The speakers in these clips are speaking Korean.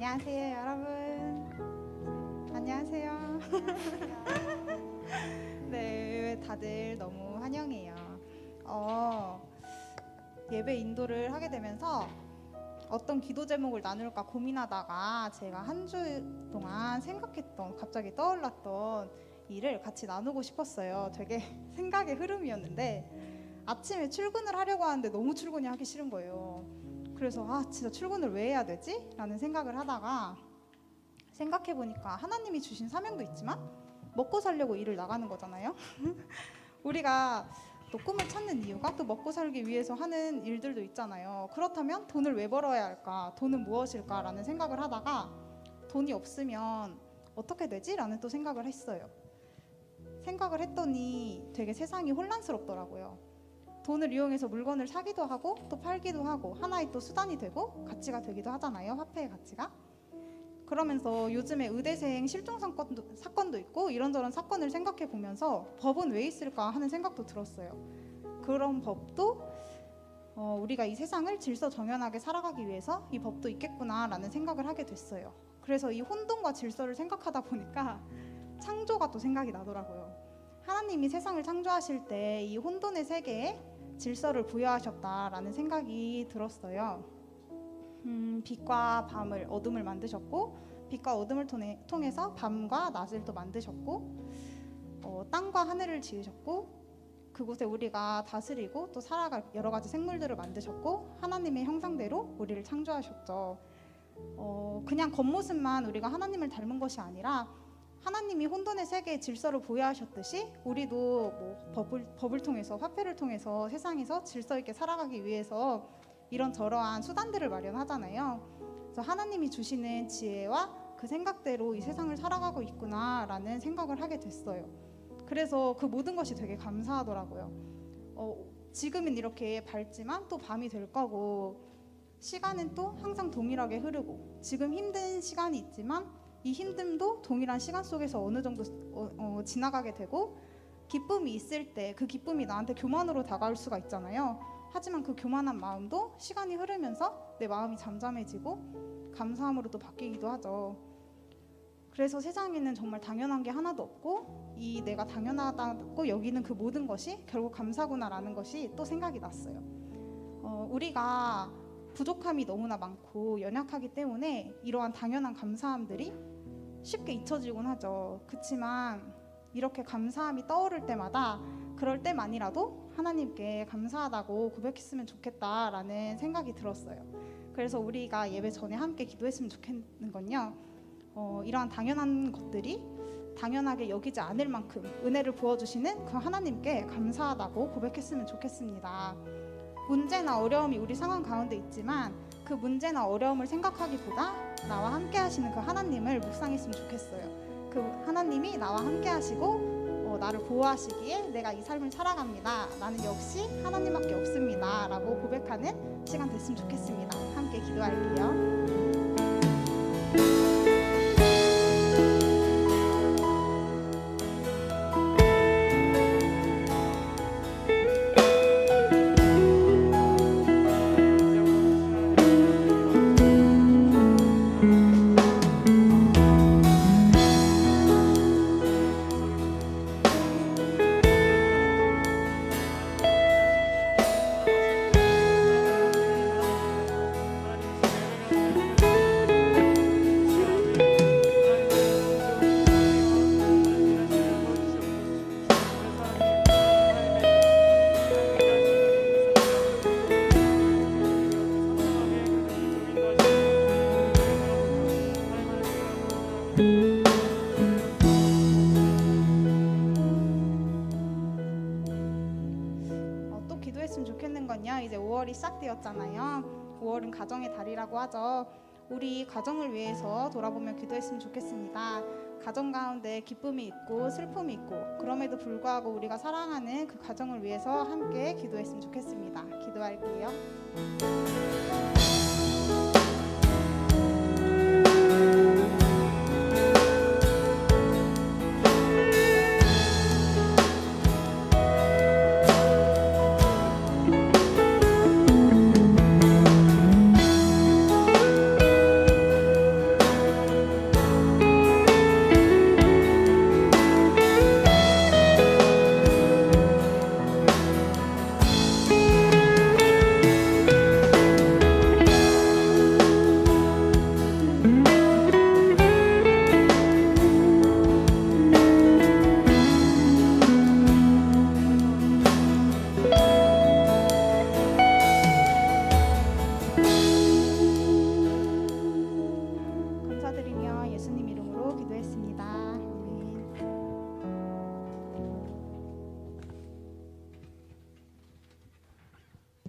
안녕하세요, 여러분. 안녕하세요. 네, 다들 너무 환영해요. 예배 인도를 하게 되면서 어떤 기도 제목을 나눌까 고민하다가 제가 한 주 동안 생각했던, 갑자기 떠올랐던 일을 같이 나누고 싶었어요. 되게 생각의 흐름이었는데 아침에 출근을 하려고 하는데 너무 출근이 하기 싫은 거예요. 그래서 진짜 출근을 왜 해야 되지? 라는 생각을 하다가 생각해보니까 하나님이 주신 사명도 있지만 먹고 살려고 일을 나가는 거잖아요. 우리가 또 꿈을 찾는 이유가 또 먹고 살기 위해서 하는 일들도 있잖아요. 그렇다면 돈을 왜 벌어야 할까? 돈은 무엇일까? 라는 생각을 하다가 돈이 없으면 어떻게 되지? 라는 또 생각을 했어요. 생각을 했더니 되게 세상이 혼란스럽더라고요. 돈을 이용해서 물건을 사기도 하고 또 팔기도 하고 하나의 또 수단이 되고 가치가 되기도 하잖아요. 화폐의 가치가. 그러면서 요즘에 의대생 실종 사건도 있고 이런저런 사건을 생각해 보면서 법은 왜 있을까 하는 생각도 들었어요. 그런 법도 우리가 이 세상을 질서정연하게 살아가기 위해서 이 법도 있겠구나라는 생각을 하게 됐어요. 그래서 이 혼돈과 질서를 생각하다 보니까 창조가 또 생각이 나더라고요. 하나님이 세상을 창조하실 때 이 혼돈의 세계에 질서를 부여하셨다라는 생각이 들었어요. 빛과 밤을, 어둠을 만드셨고 빛과 어둠을 통해서 밤과 낮을 또 만드셨고 땅과 하늘을 지으셨고 그곳에 우리가 다스리고 또 살아갈 여러 가지 생물들을 만드셨고 하나님의 형상대로 우리를 창조하셨죠. 그냥 겉모습만 우리가 하나님을 닮은 것이 아니라 하나님이 혼돈의 세계에 질서를 부여하셨듯이 우리도 뭐 법을 통해서 화폐를 통해서 세상에서 질서 있게 살아가기 위해서 이런저러한 수단들을 마련하잖아요. 그래서 하나님이 주시는 지혜와 그 생각대로 이 세상을 살아가고 있구나라는 생각을 하게 됐어요. 그래서 그 모든 것이 되게 감사하더라고요. 지금은 이렇게 밝지만 또 밤이 될 거고 시간은 또 항상 동일하게 흐르고 지금 힘든 시간이 있지만 이 힘듦도 동일한 시간 속에서 어느 정도 지나가게 되고 기쁨이 있을 때 그 기쁨이 나한테 교만으로 다가올 수가 있잖아요. 하지만 그 교만한 마음도 시간이 흐르면서 내 마음이 잠잠해지고 감사함으로 또 바뀌기도 하죠. 그래서 세상에는 정말 당연한 게 하나도 없고 이 내가 당연하다고 여기는 그 모든 것이 결국 감사구나라는 것이 또 생각이 났어요. 우리가 부족함이 너무나 많고 연약하기 때문에 이러한 당연한 감사함들이 쉽게 잊혀지곤 하죠. 그렇지만 이렇게 감사함이 떠오를 때마다 그럴 때만이라도 하나님께 감사하다고 고백했으면 좋겠다라는 생각이 들었어요. 그래서 우리가 예배 전에 함께 기도했으면 좋겠는 건요, 이러한 당연한 것들이 당연하게 여기지 않을 만큼 은혜를 부어주시는 그 하나님께 감사하다고 고백했으면 좋겠습니다. 문제나 어려움이 우리 상황 가운데 있지만 그 문제나 어려움을 생각하기보다 나와 함께 하시는 그 하나님을 묵상했으면 좋겠어요. 그 하나님이 나와 함께 하시고 나를 보호하시기에 내가 이 삶을 살아갑니다. 나는 역시 하나님밖에 없습니다. 라고 고백하는 시간 됐으면 좋겠습니다. 함께 기도할게요. 또 기도했으면 좋겠는 건요, 이제 5월이 시작되었잖아요. 5월은 가정의 달이라고 하죠. 우리 가정을 위해서 돌아보며 기도했으면 좋겠습니다. 가정 가운데 기쁨이 있고 슬픔이 있고 그럼에도 불구하고 우리가 사랑하는 그 가정을 위해서 함께 기도했으면 좋겠습니다. 기도할게요.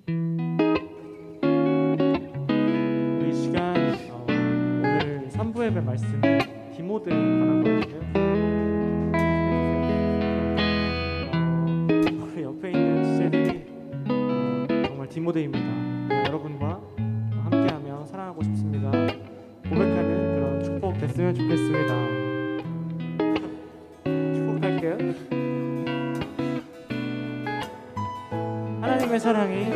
이 시간 오늘 3부 예배 말씀이 디모데에 관한 거였는데요. 우리 옆에 있는 주제들이 정말 디모데입니다. 여러분과 함께하며 사랑하고 싶습니다. 고백하는 그런 축복 됐으면 좋겠습니다. 축복할게요. 하나님의 사랑이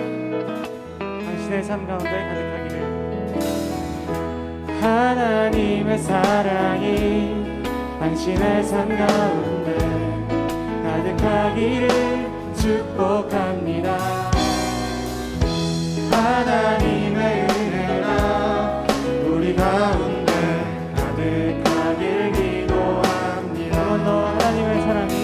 당신의 삶 가운데 가득하기를. 하나님의 사랑이 당신의 삶 가운데 가득하기를 축복합니다. 하나님의 은혜가 우리 가운데 가득하길 기도합니다. 너와 하나님의 사랑이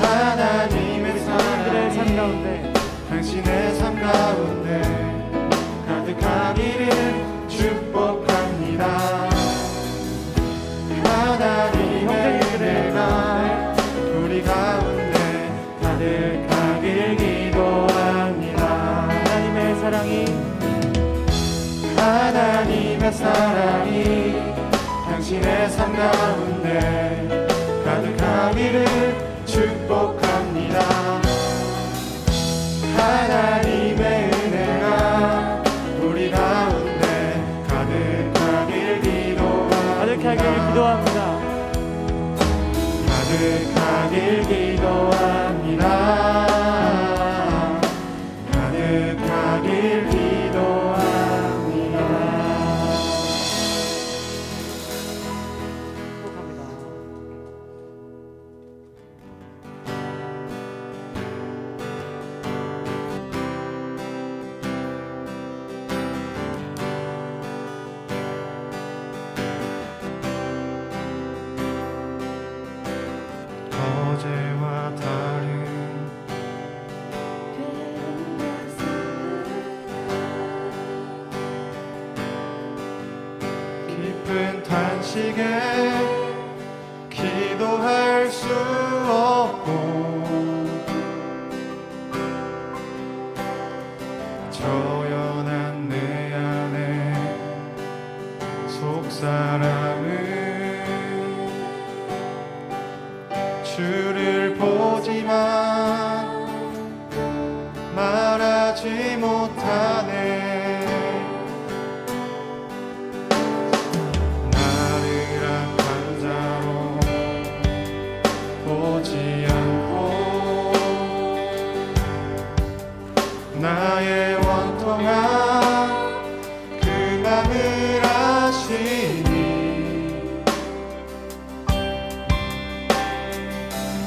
하나님의 사랑들의 삶 가운데 당신의 삶 가운데 가득하기를 축복합니다. 하나님의 은혜가 우리 가운데 가득하길 기도합니다. 하나님의 사랑이 당신의 삶 가운데 가득하기를 축복합니다. 하나님의 은혜가 우리 가운데 가득하길 기도합니다. 가득하길 기도합니다. 가득하길 기도합니다. 축복합니다. 어제와 다른 깊은 탄식에 기도할 수 없고 저연한 내 안에 속사람은 주를 보지만 말하지 못하네. 나를 악한 자로 보지 않고 나의 원통한 그 맘을 아시니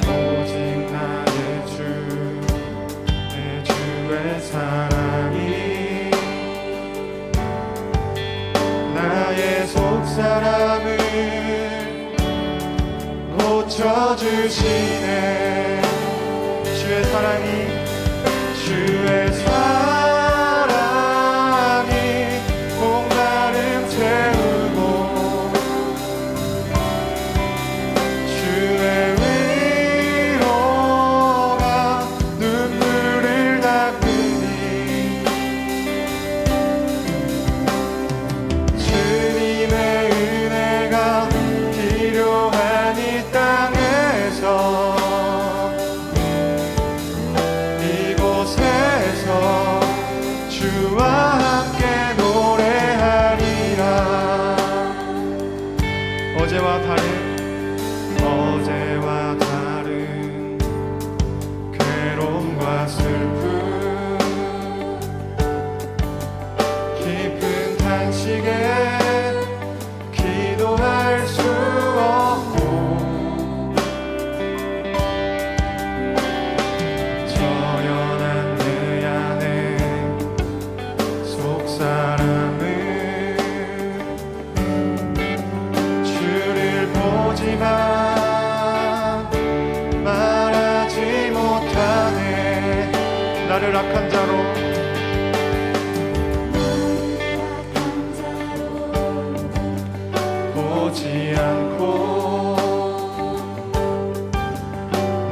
오직 나의 주, 내 주의 사랑이 나의 속사람을 고쳐주시네. 주의 사랑이 목마름 채우고 주의 위로가 눈물을 닦으니 주님의 은혜가 필요한 이 땅에서 이곳에서 주와 함께 노래하리라. 어제와 다른 괴로움과 슬픔 깊은 탄식에 기도할 수 없고 저연한 내 안에 속사람은 주를 보지만 말하지 못하네. 나를 악한 자로 보지 않고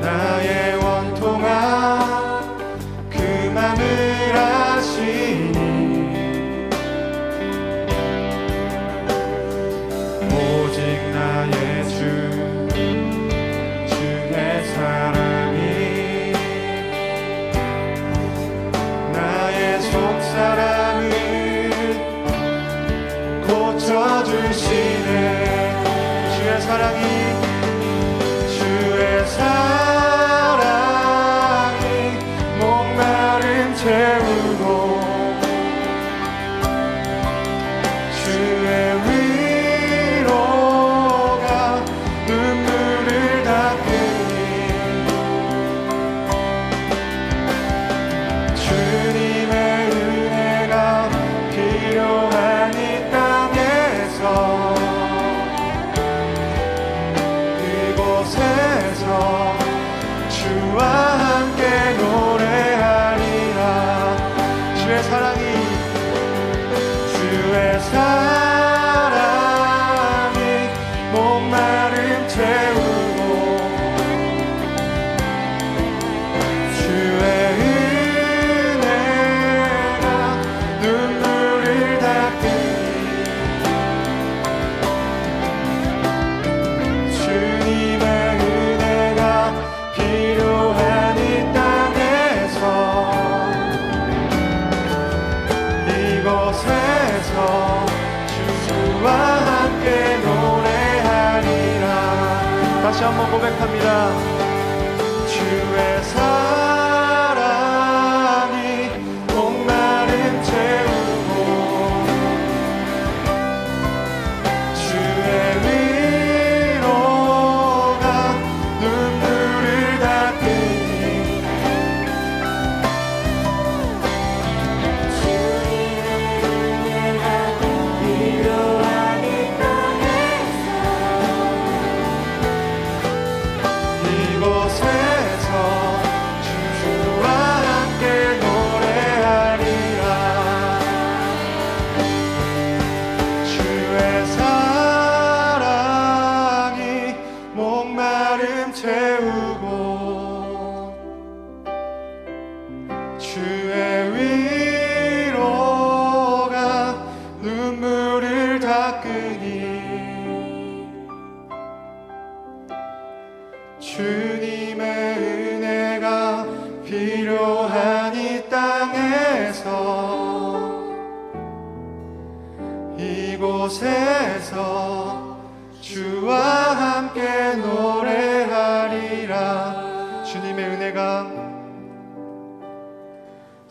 나의 원통한 그 맘 사랑을 하시니 오직 나의 주의 사랑이 나의 속사랑을 고쳐주시네. 주의 사랑이 목마름 채우고 주의 위로가 눈물을 닦으니 주님의 은혜가 필요한 이 땅에서 그곳에서 주와 함께 노래하리라. 주의 사랑이 목마름 채우고 주의 은혜가 눈물을 닦으니 주님의 은혜가 필요한 이 땅에서 이곳에서 주와 함께 노래하리라. 다시 한번 고백합니다. 주의 사랑이 목마름 채우고 주의 위로가 눈물을 닦으니 이곳에서 주와 함께 노래하리라. 주의 사랑이 목마름 채우고 주의 위로가 눈물을 닦으니 주님의 은혜가 필요한 이 땅에서 이곳에서 주와 함께 노래하리라.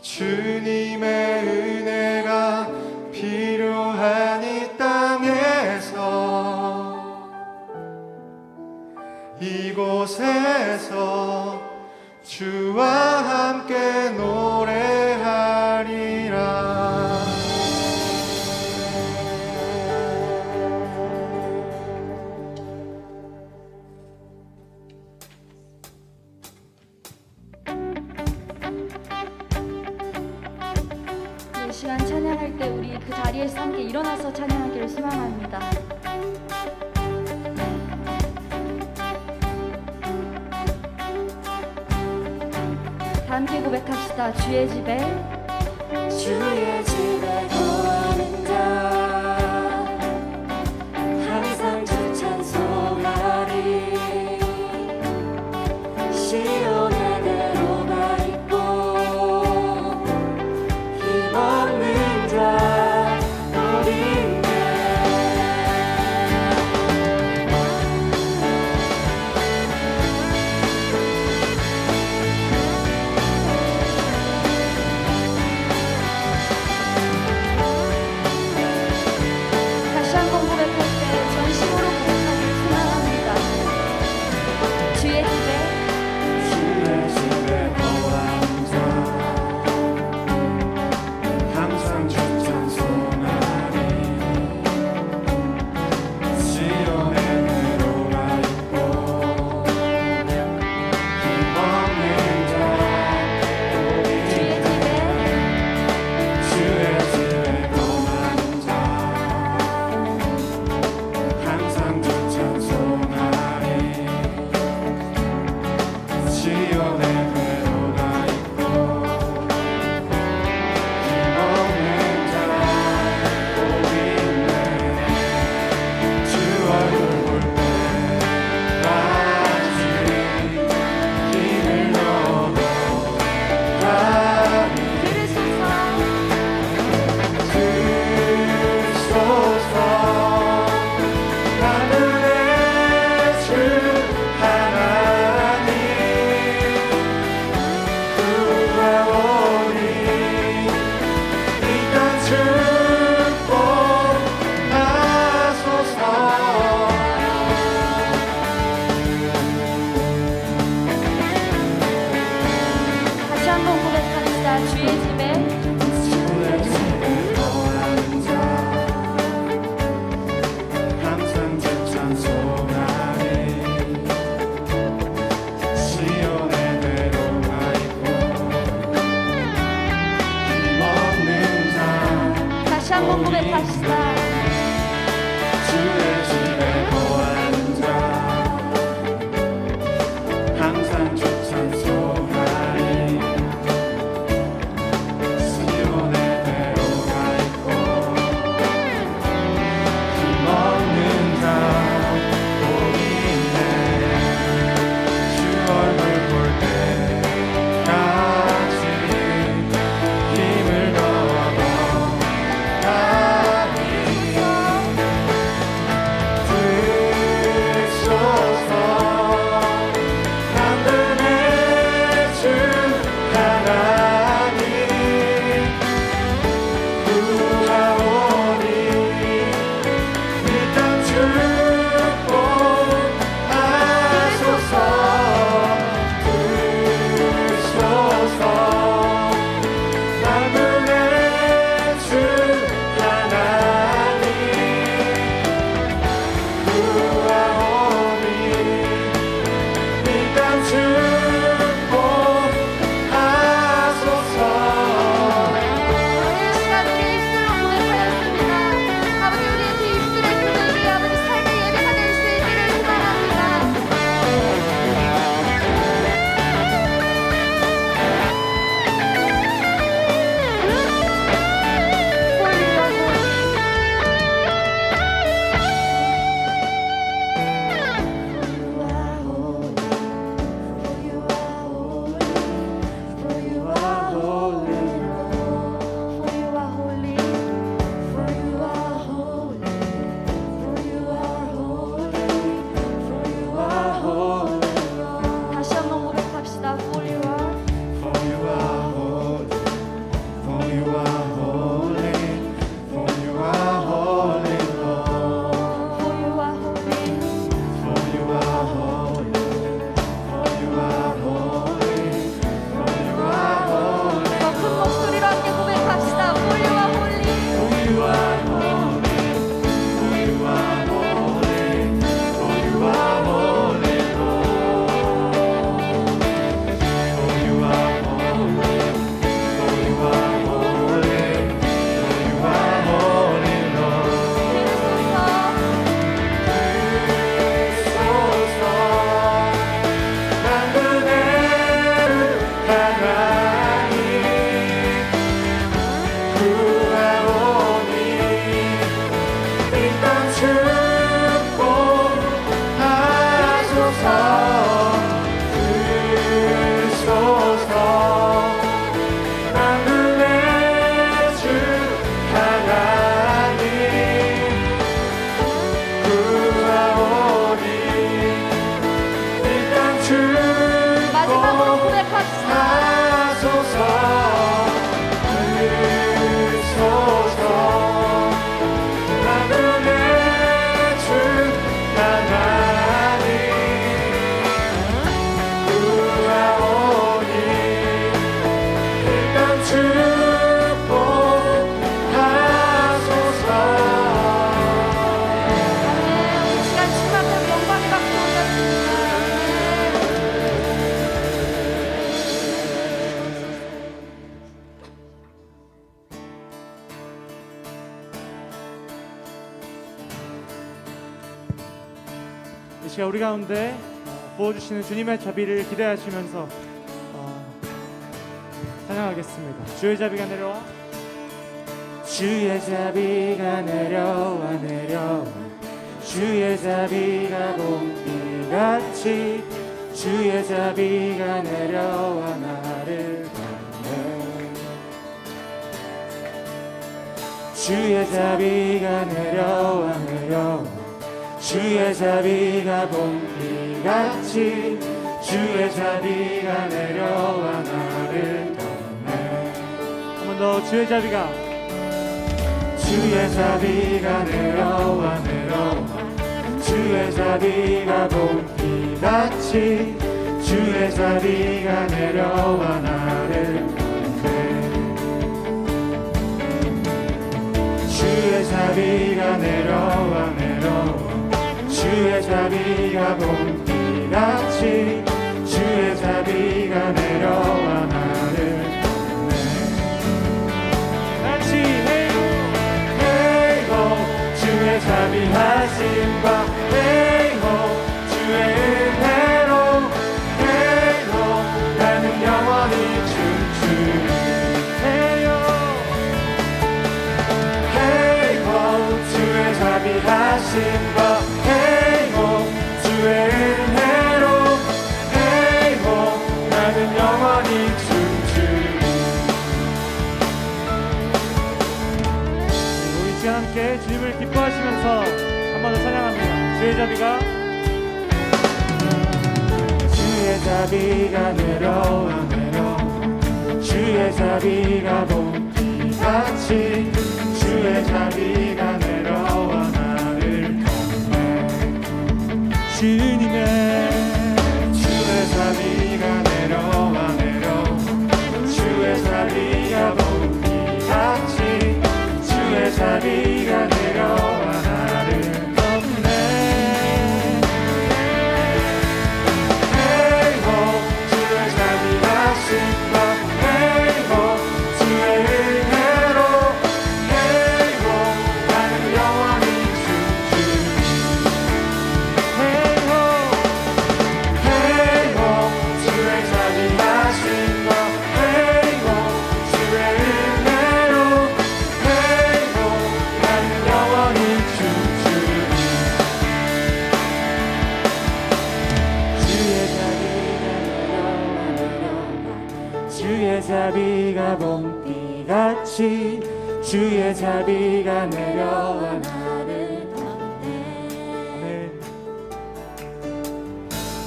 주님의 은혜가 필요한 이 땅에서 이곳에서 주와 함께 노래하리라. 이 시간 찬양할 때 우리 그 자리에서 함께 일어나서 찬양하기를 소망합니다. 다 함께 고백합시다. 주의 집에 거하는 자 항상 주 찬송하리. 시온의 대로가 있고 힘없는 자 어딘데. 팝시다. 주의 집에 주의 집에 거하는 자 항상 주 찬송하리 시온의 대로가 있고 힘없는 자 다시 한번 고백합시다. 주의 집에 거하는 자 항상 주 찬송하리 시온의 대로가 있고 힘없는 자 보이네 주 얼굴 볼 때까지 힘을 넣어 가리 드소서 만군의 주 하나님 구하오니 이 땅 축복하소서 드소서 만군의 주 하나님 구하오니 이 땅 축복하소서 이 시간 우리 입술로 고백하였습니다. 아버지 우리의 그 입술의 고백이 아버지 삶의 예배가 될 수 있기를 소망합니다. 다시 한번 고백합시다. For you are For you are holy, for you are holy, for you are holy, Lord. For you are holy. For you are holy, for you are holy, for you are holy, 더 큰 목소리로 함께 고백합시다. For you are holy. for you are holy, for you are holy, for you are holy, Lord. For you are holy, for you are holy, for you are holy, Lord. 주소서 소서 만군의 하나님 구하오니 이 땅 축복하소서 주소서 만군의 주 하나님 구하오니 이 땅 마지막으로 고백합시다. 축복하소서 주소서 만군의 주 하나님 구하오니 이 땅 축복하소서 이 시간 주님앞에 영광이 받고 오셨습니다. 이 시간 우리 가운데 부어주시는 주님의 자비를 기대하시면서 찬양하겠습니다. 주의 자비가 내려와 주의 자비가 내려와 내려와 주의 자비가 봄비같이 주의 자비가 내려와 나를 덮네 주의 자비가 내려와 내려와 주의 자비가 봄비같이 주의 자비가 내려와 나를 덮네 한 번 더 주의 자비가 주의 자비가 내려와 내려와 주의 자비가 봄비같이 주의 자비가 내려와 나를 덮네 자비가 내려와 내려와 주의 자비가 봄비같이 주의 자비가 내려와 나를 같이 헤이호 헤이호 주의 자비하심과 헤이호 주의 은혜로 헤이호 나는 영원히 춤추리 헤이호 헤이호 주의 자비하심과 헤이호 주의 은혜로 헤이호 나는 영원히 춤추리 우리 시간 함께 주님을 기뻐하시면서 한 번 더 찬양합니다. 주의 자비가 주의 자비가 내려와 내려와 주의 자비가 봄비같이 주의 자비가 내려와 나를 건네 주님의 주의 자비가 내려와 내려와 주의 자비가 봄비같이 주의 자비가 내려와 나를 건네 헤이호 주의 자비하심과 헤이호 주의 은혜로 헤이호 나는 영원히 춤추리 헤이호 헤이호 주의 자비하심과 헤이호 주의 은혜로 헤이호 나는 영원히 춤추리 주의 자비가 봄비같이 주의 자비가 내려와 나를 네.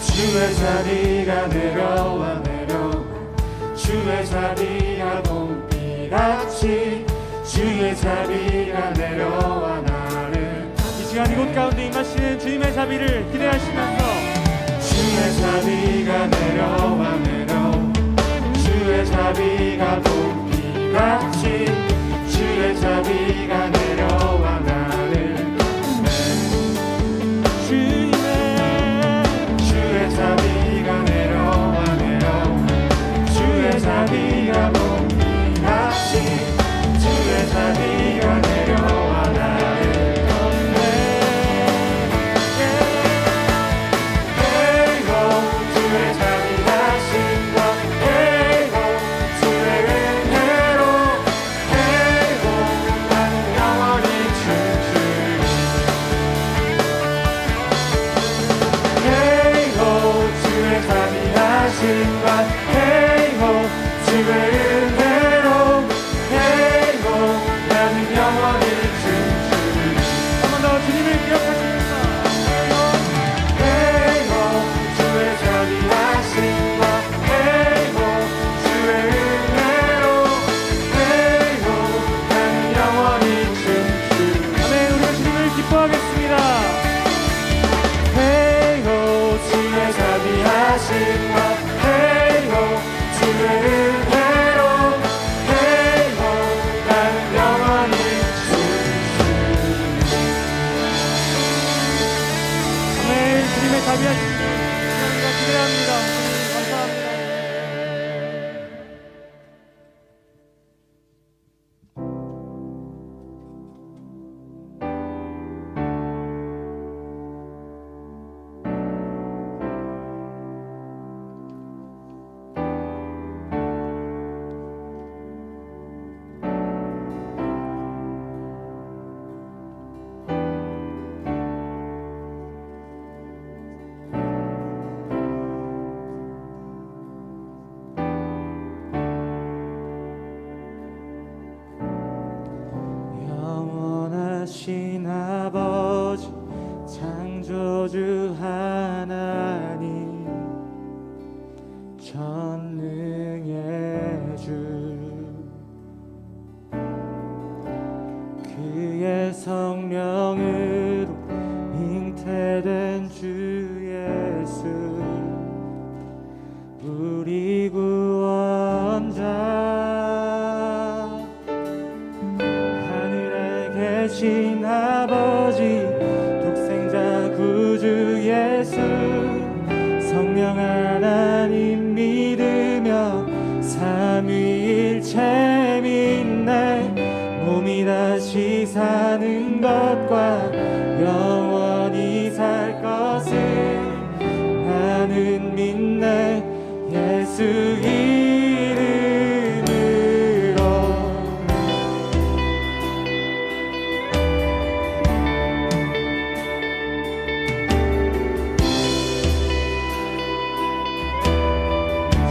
주의 자비가 내려와 내려와 주의 자비가 봄비같이 주의 자비가 내려와 나를 이 시간 이곳 가운데 임하시는 주님의 자비를 기대하시면서 주의 자비가 내려와 내려와 주의 자비가 봄비같이 주의 자비가 내려와 나를 주님의 주의 자비가 내려와 내려와 주의 자비가 봄비같이 주의 자비가 내려와 나를 건네 헤이호 주의 자비하심과 헤이호 주의 은혜로 계신 아버지 독생자 구주 예수 성령 하나님 믿으며 삼위일체 믿네 몸이 다시 사는 것과 영원히 살 것을 나는 믿네 예수 이름으로.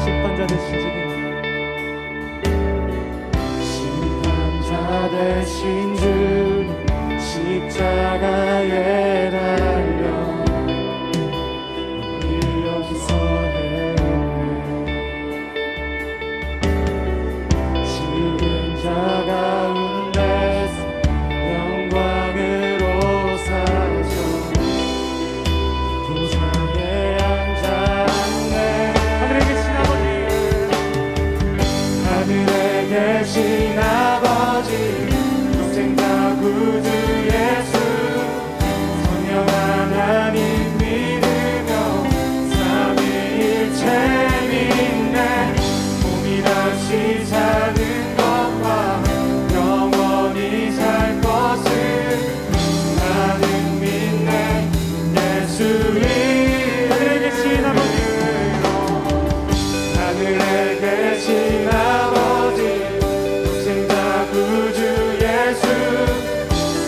심판자 되신 주님, 심판자 되신 주님 십자가에 달려 우리 용서했네. 죽은 자 가운데서 영광으로 사셔 보좌에 앉았네. 하늘에 계신 아버지, 하늘에 계신 아버지 독생자 구주 예수 성령 하나님 믿으며 삼위일체 믿네 몸이 다시 사는 것과 영원히 살 것을 나는 믿네 예수 이름으로. 하늘에 계신 아버지 독생자 구주 예수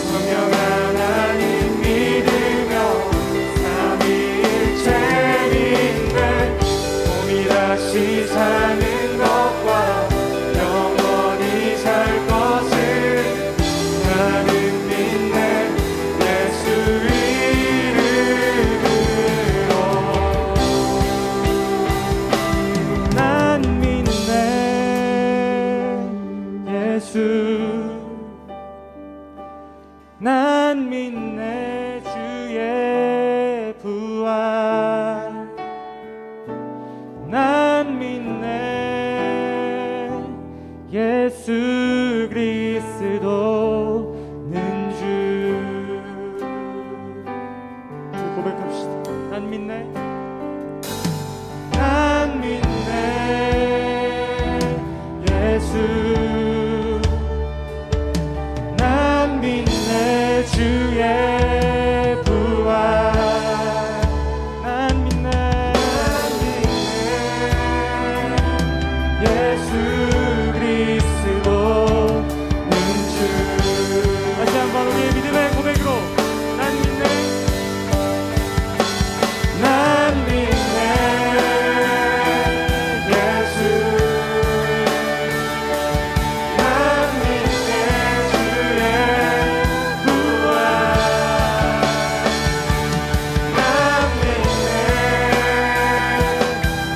성령 하나님 믿으며 삼위일체 믿네 몸이 다시 사는 것과 영원히 살 것을 나는 믿네 예수 이름으로. 난 믿네 예수, 난 믿네 주의 부활, 난 믿네 예수 그리스도는 주. 고백합시다. 난 믿네, 난 믿네 예수, 난 믿네 주의 부활, 난 믿네 예수 그리스도는 주. 다시 한번 우리의 믿음의 고백으로 난 믿네, 난 믿네 예수, 난 믿네 주의 부활, 난 믿네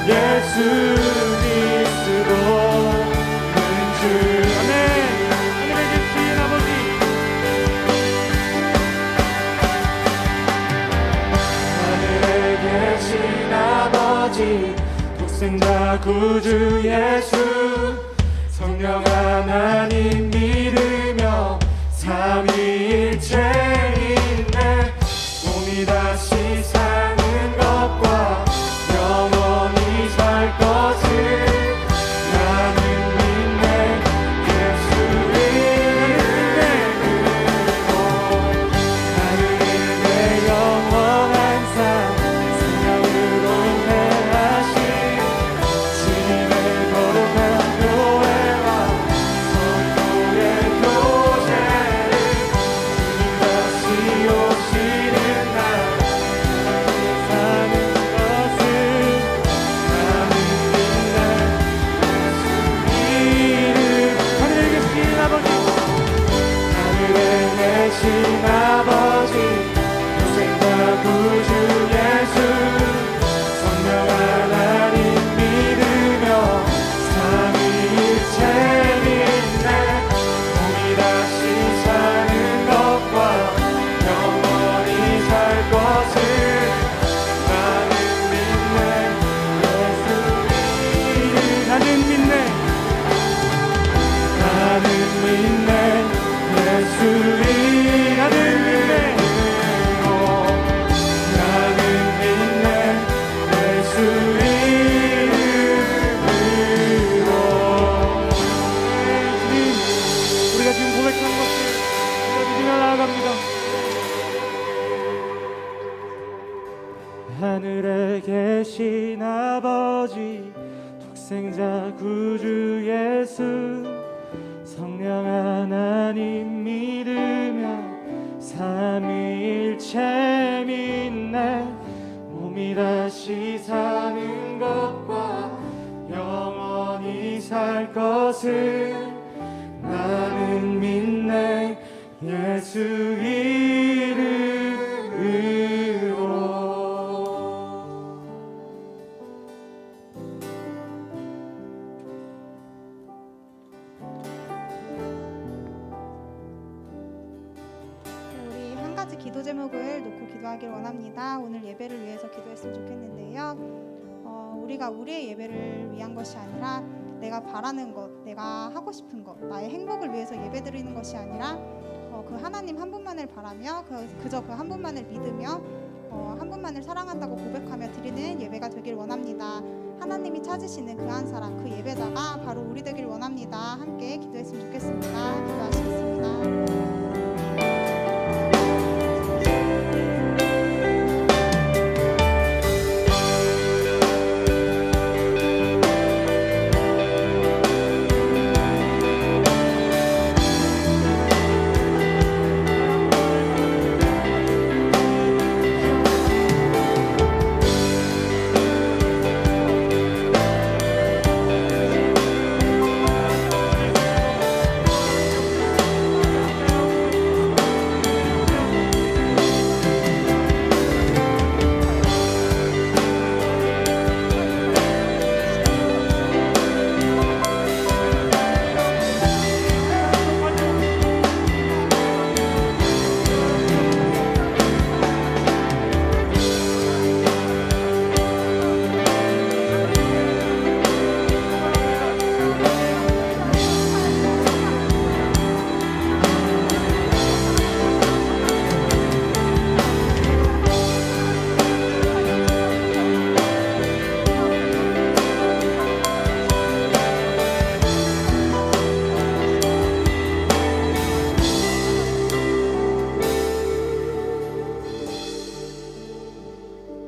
예수 그리스도는 주. 아멘. 하늘에 계신 아버지, 하늘에 계신 아버지 독생자 구주 예수 성령 하나님 믿으며 삼위일체 있네 몸이 다시 사는 것과 영원히 살 것을 나는 믿네 예수 이름으로. 하늘의 영원한 산 생명으로 인내하신 주님의 거룩한 교회와 성도의 교제를 주님 다시 오시는 날 사는 것을 나는 믿네 예수 이름. 하늘에 계신 아버지, 하늘에 계신 아버지 독생자 구주 예수 성령 하나님 믿으며 삼위일체 믿네 몸이 다시 사는 것과 영원히 살 것을 나는 믿네 예수 이름. 나는 믿네, 나는 믿네 예수 이름. 독생자 구주 예수 성령 하나님 믿으며 삼위일체 믿네 몸이 다시 사는 것과 영원히 살 것을 나는 믿네 예수 이름으로. 우리 한 가지 기도 제목을 놓고 기도하길 원합니다. 오늘 예배를 위해서 기도했으면 좋겠는데요. 우리가 우리의 예배를 위한 것이 아니라 내가 바라는 것, 내가 하고 싶은 것, 나의 행복을 위해서 예배드리는 것이 아니라 그 하나님 한 분만을 바라며 그저 그 한 분만을 믿으며 한 분만을 사랑한다고 고백하며 드리는 예배가 되길 원합니다. 하나님이 찾으시는 그 한 사람, 그 예배자가 바로 우리 되길 원합니다. 함께 기도했으면 좋겠습니다. 기도하시겠습니다.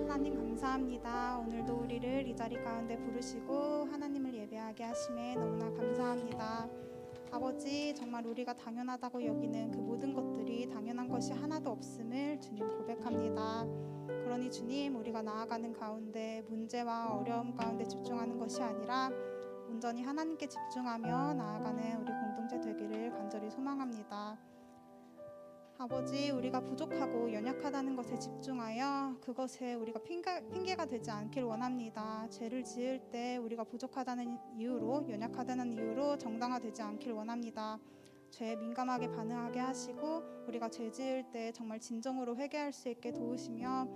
하나님 감사합니다. 오늘도 우리를 이 자리 가운데 부르시고 하나님을 예배하게 하심에 너무나 감사합니다. 아버지, 정말 우리가 당연하다고 여기는 그 모든 것들이 당연한 것이 하나도 없음을 주님 고백합니다. 그러니 주님, 우리가 나아가는 가운데 문제와 어려움 가운데 집중하는 것이 아니라 온전히 하나님께 집중하며 나아가는 우리 공동체 되기를 간절히 소망합니다. 아버지, 우리가 부족하고 연약하다는 것에 집중하여 그것에 우리가 핑계가 되지 않길 원합니다. 죄를 지을 때 우리가 부족하다는 이유로, 연약하다는 이유로 정당화되지 않길 원합니다. 죄에 민감하게 반응하게 하시고 우리가 죄 지을 때 정말 진정으로 회개할 수 있게 도우시며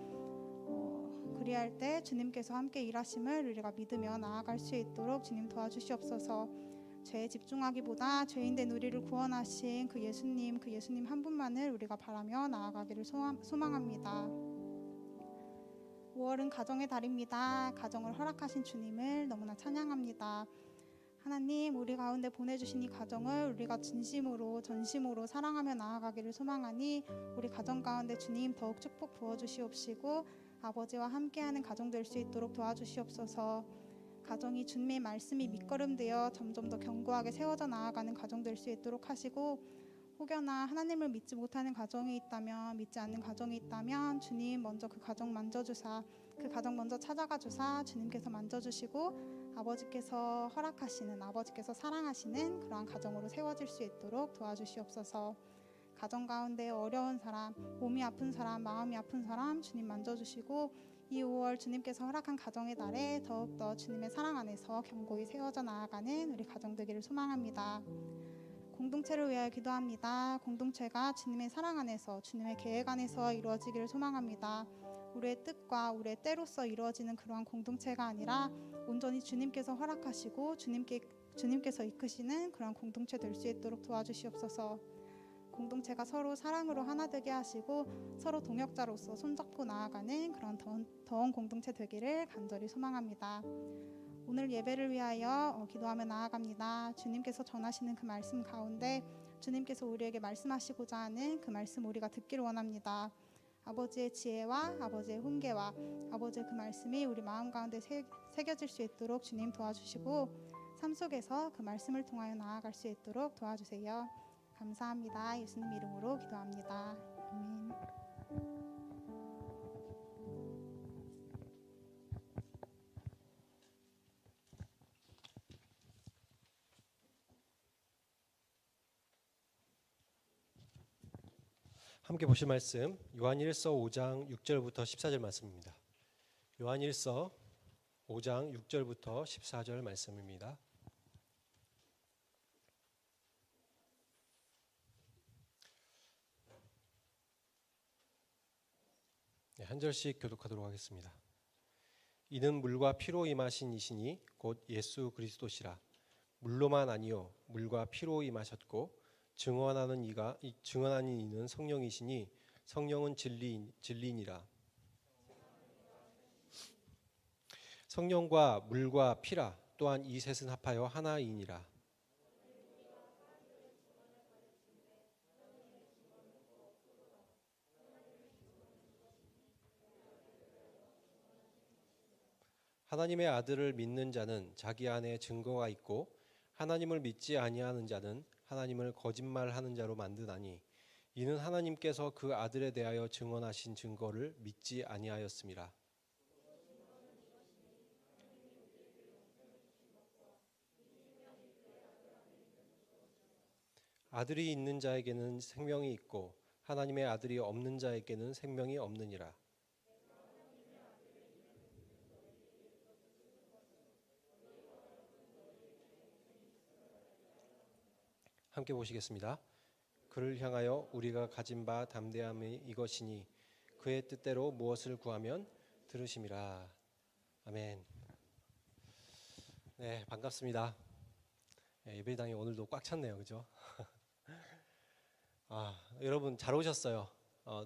그리할 때 주님께서 함께 일하심을 우리가 믿으며 나아갈 수 있도록 주님 도와주시옵소서. 죄에 집중하기보다 죄인 된 우리를 구원하신 그 예수님 한 분만을 우리가 바라며 나아가기를 소망합니다. 5월은 가정의 달입니다. 가정을 허락하신 주님을 너무나 찬양합니다. 하나님, 우리 가운데 보내주신 이 가정을 우리가 진심으로 전심으로 사랑하며 나아가기를 소망하니 우리 가정 가운데 주님 더욱 축복 부어주시옵시고 아버지와 함께하는 가정 될 수 있도록 도와주시옵소서. 가정이 주님의 말씀이 밑거름되어 점점 더 견고하게 세워져 나아가는 가정 될 수 있도록 하시고, 혹여나 하나님을 믿지 못하는 가정이 있다면, 믿지 않는 가정이 있다면 주님 먼저 그 가정 만져주사, 그 가정 먼저 찾아가 주사 주님께서 만져주시고 아버지께서 허락하시는, 아버지께서 사랑하시는 그러한 가정으로 세워질 수 있도록 도와주시옵소서. 가정 가운데 어려운 사람, 몸이 아픈 사람, 마음이 아픈 사람 주님 만져주시고 이 5월 주님께서 허락한 가정의 달에 더욱더 주님의 사랑 안에서 견고히 세워져 나아가는 우리 가정 되기를 소망합니다. 공동체를 위하여 기도합니다. 공동체가 주님의 사랑 안에서, 주님의 계획 안에서 이루어지기를 소망합니다. 우리의 뜻과 우리의 때로서 이루어지는 그러한 공동체가 아니라 온전히 주님께서 허락하시고 주님께서 이끄시는 그러한 공동체 될 수 있도록 도와주시옵소서. 공동체가 서로 사랑으로 하나 되게 하시고 서로 동역자로서 손잡고 나아가는 그런 더운 공동체 되기를 간절히 소망합니다. 오늘 예배를 위하여 기도하며 나아갑니다. 주님께서 전하시는 그 말씀 가운데 주님께서 우리에게 말씀하시고자 하는 그 말씀 우리가 듣기를 원합니다. 아버지의 지혜와 아버지의 훈계와 아버지의 그 말씀이 우리 마음 가운데 새겨질 수 있도록 주님 도와주시고 삶 속에서 그 말씀을 통하여 나아갈 수 있도록 도와주세요. 감사합니다. 예수님 이름으로 기도합니다. 아멘. 함께 보실 말씀 요한일서 5장 6절부터 14절 말씀입니다. 요한일서 5장 6절부터 14절 말씀입니다. 네, 한 절씩 교독하도록 하겠습니다. 이는 물과 피로 임하신 이시니 곧 예수 그리스도시라. 물로만 아니요 물과 피로 임하셨고 증언하는 이는 성령이시니 성령은 진리니라. 성령과 물과 피라 또한 이 셋은 합하여 하나이니라. 하나님의 아들을 믿는 자는 자기 안에 증거가 있고 하나님을 믿지 아니하는 자는 하나님을 거짓말하는 자로 만드나니 이는 하나님께서 그 아들에 대하여 증언하신 증거를 믿지 아니하였음이라. 아들이 있는 자에게는 생명이 있고 하나님의 아들이 없는 자에게는 생명이 없느니라. 함께 보시겠습니다. 그를 향하여 우리가 가진 바 담대함이 이것이니 그의 뜻대로 무엇을 구하면 들으심이라. 아멘. 네, 반갑습니다. 예배당이 오늘도 꽉 찼네요, 그죠? 여러분 잘 오셨어요.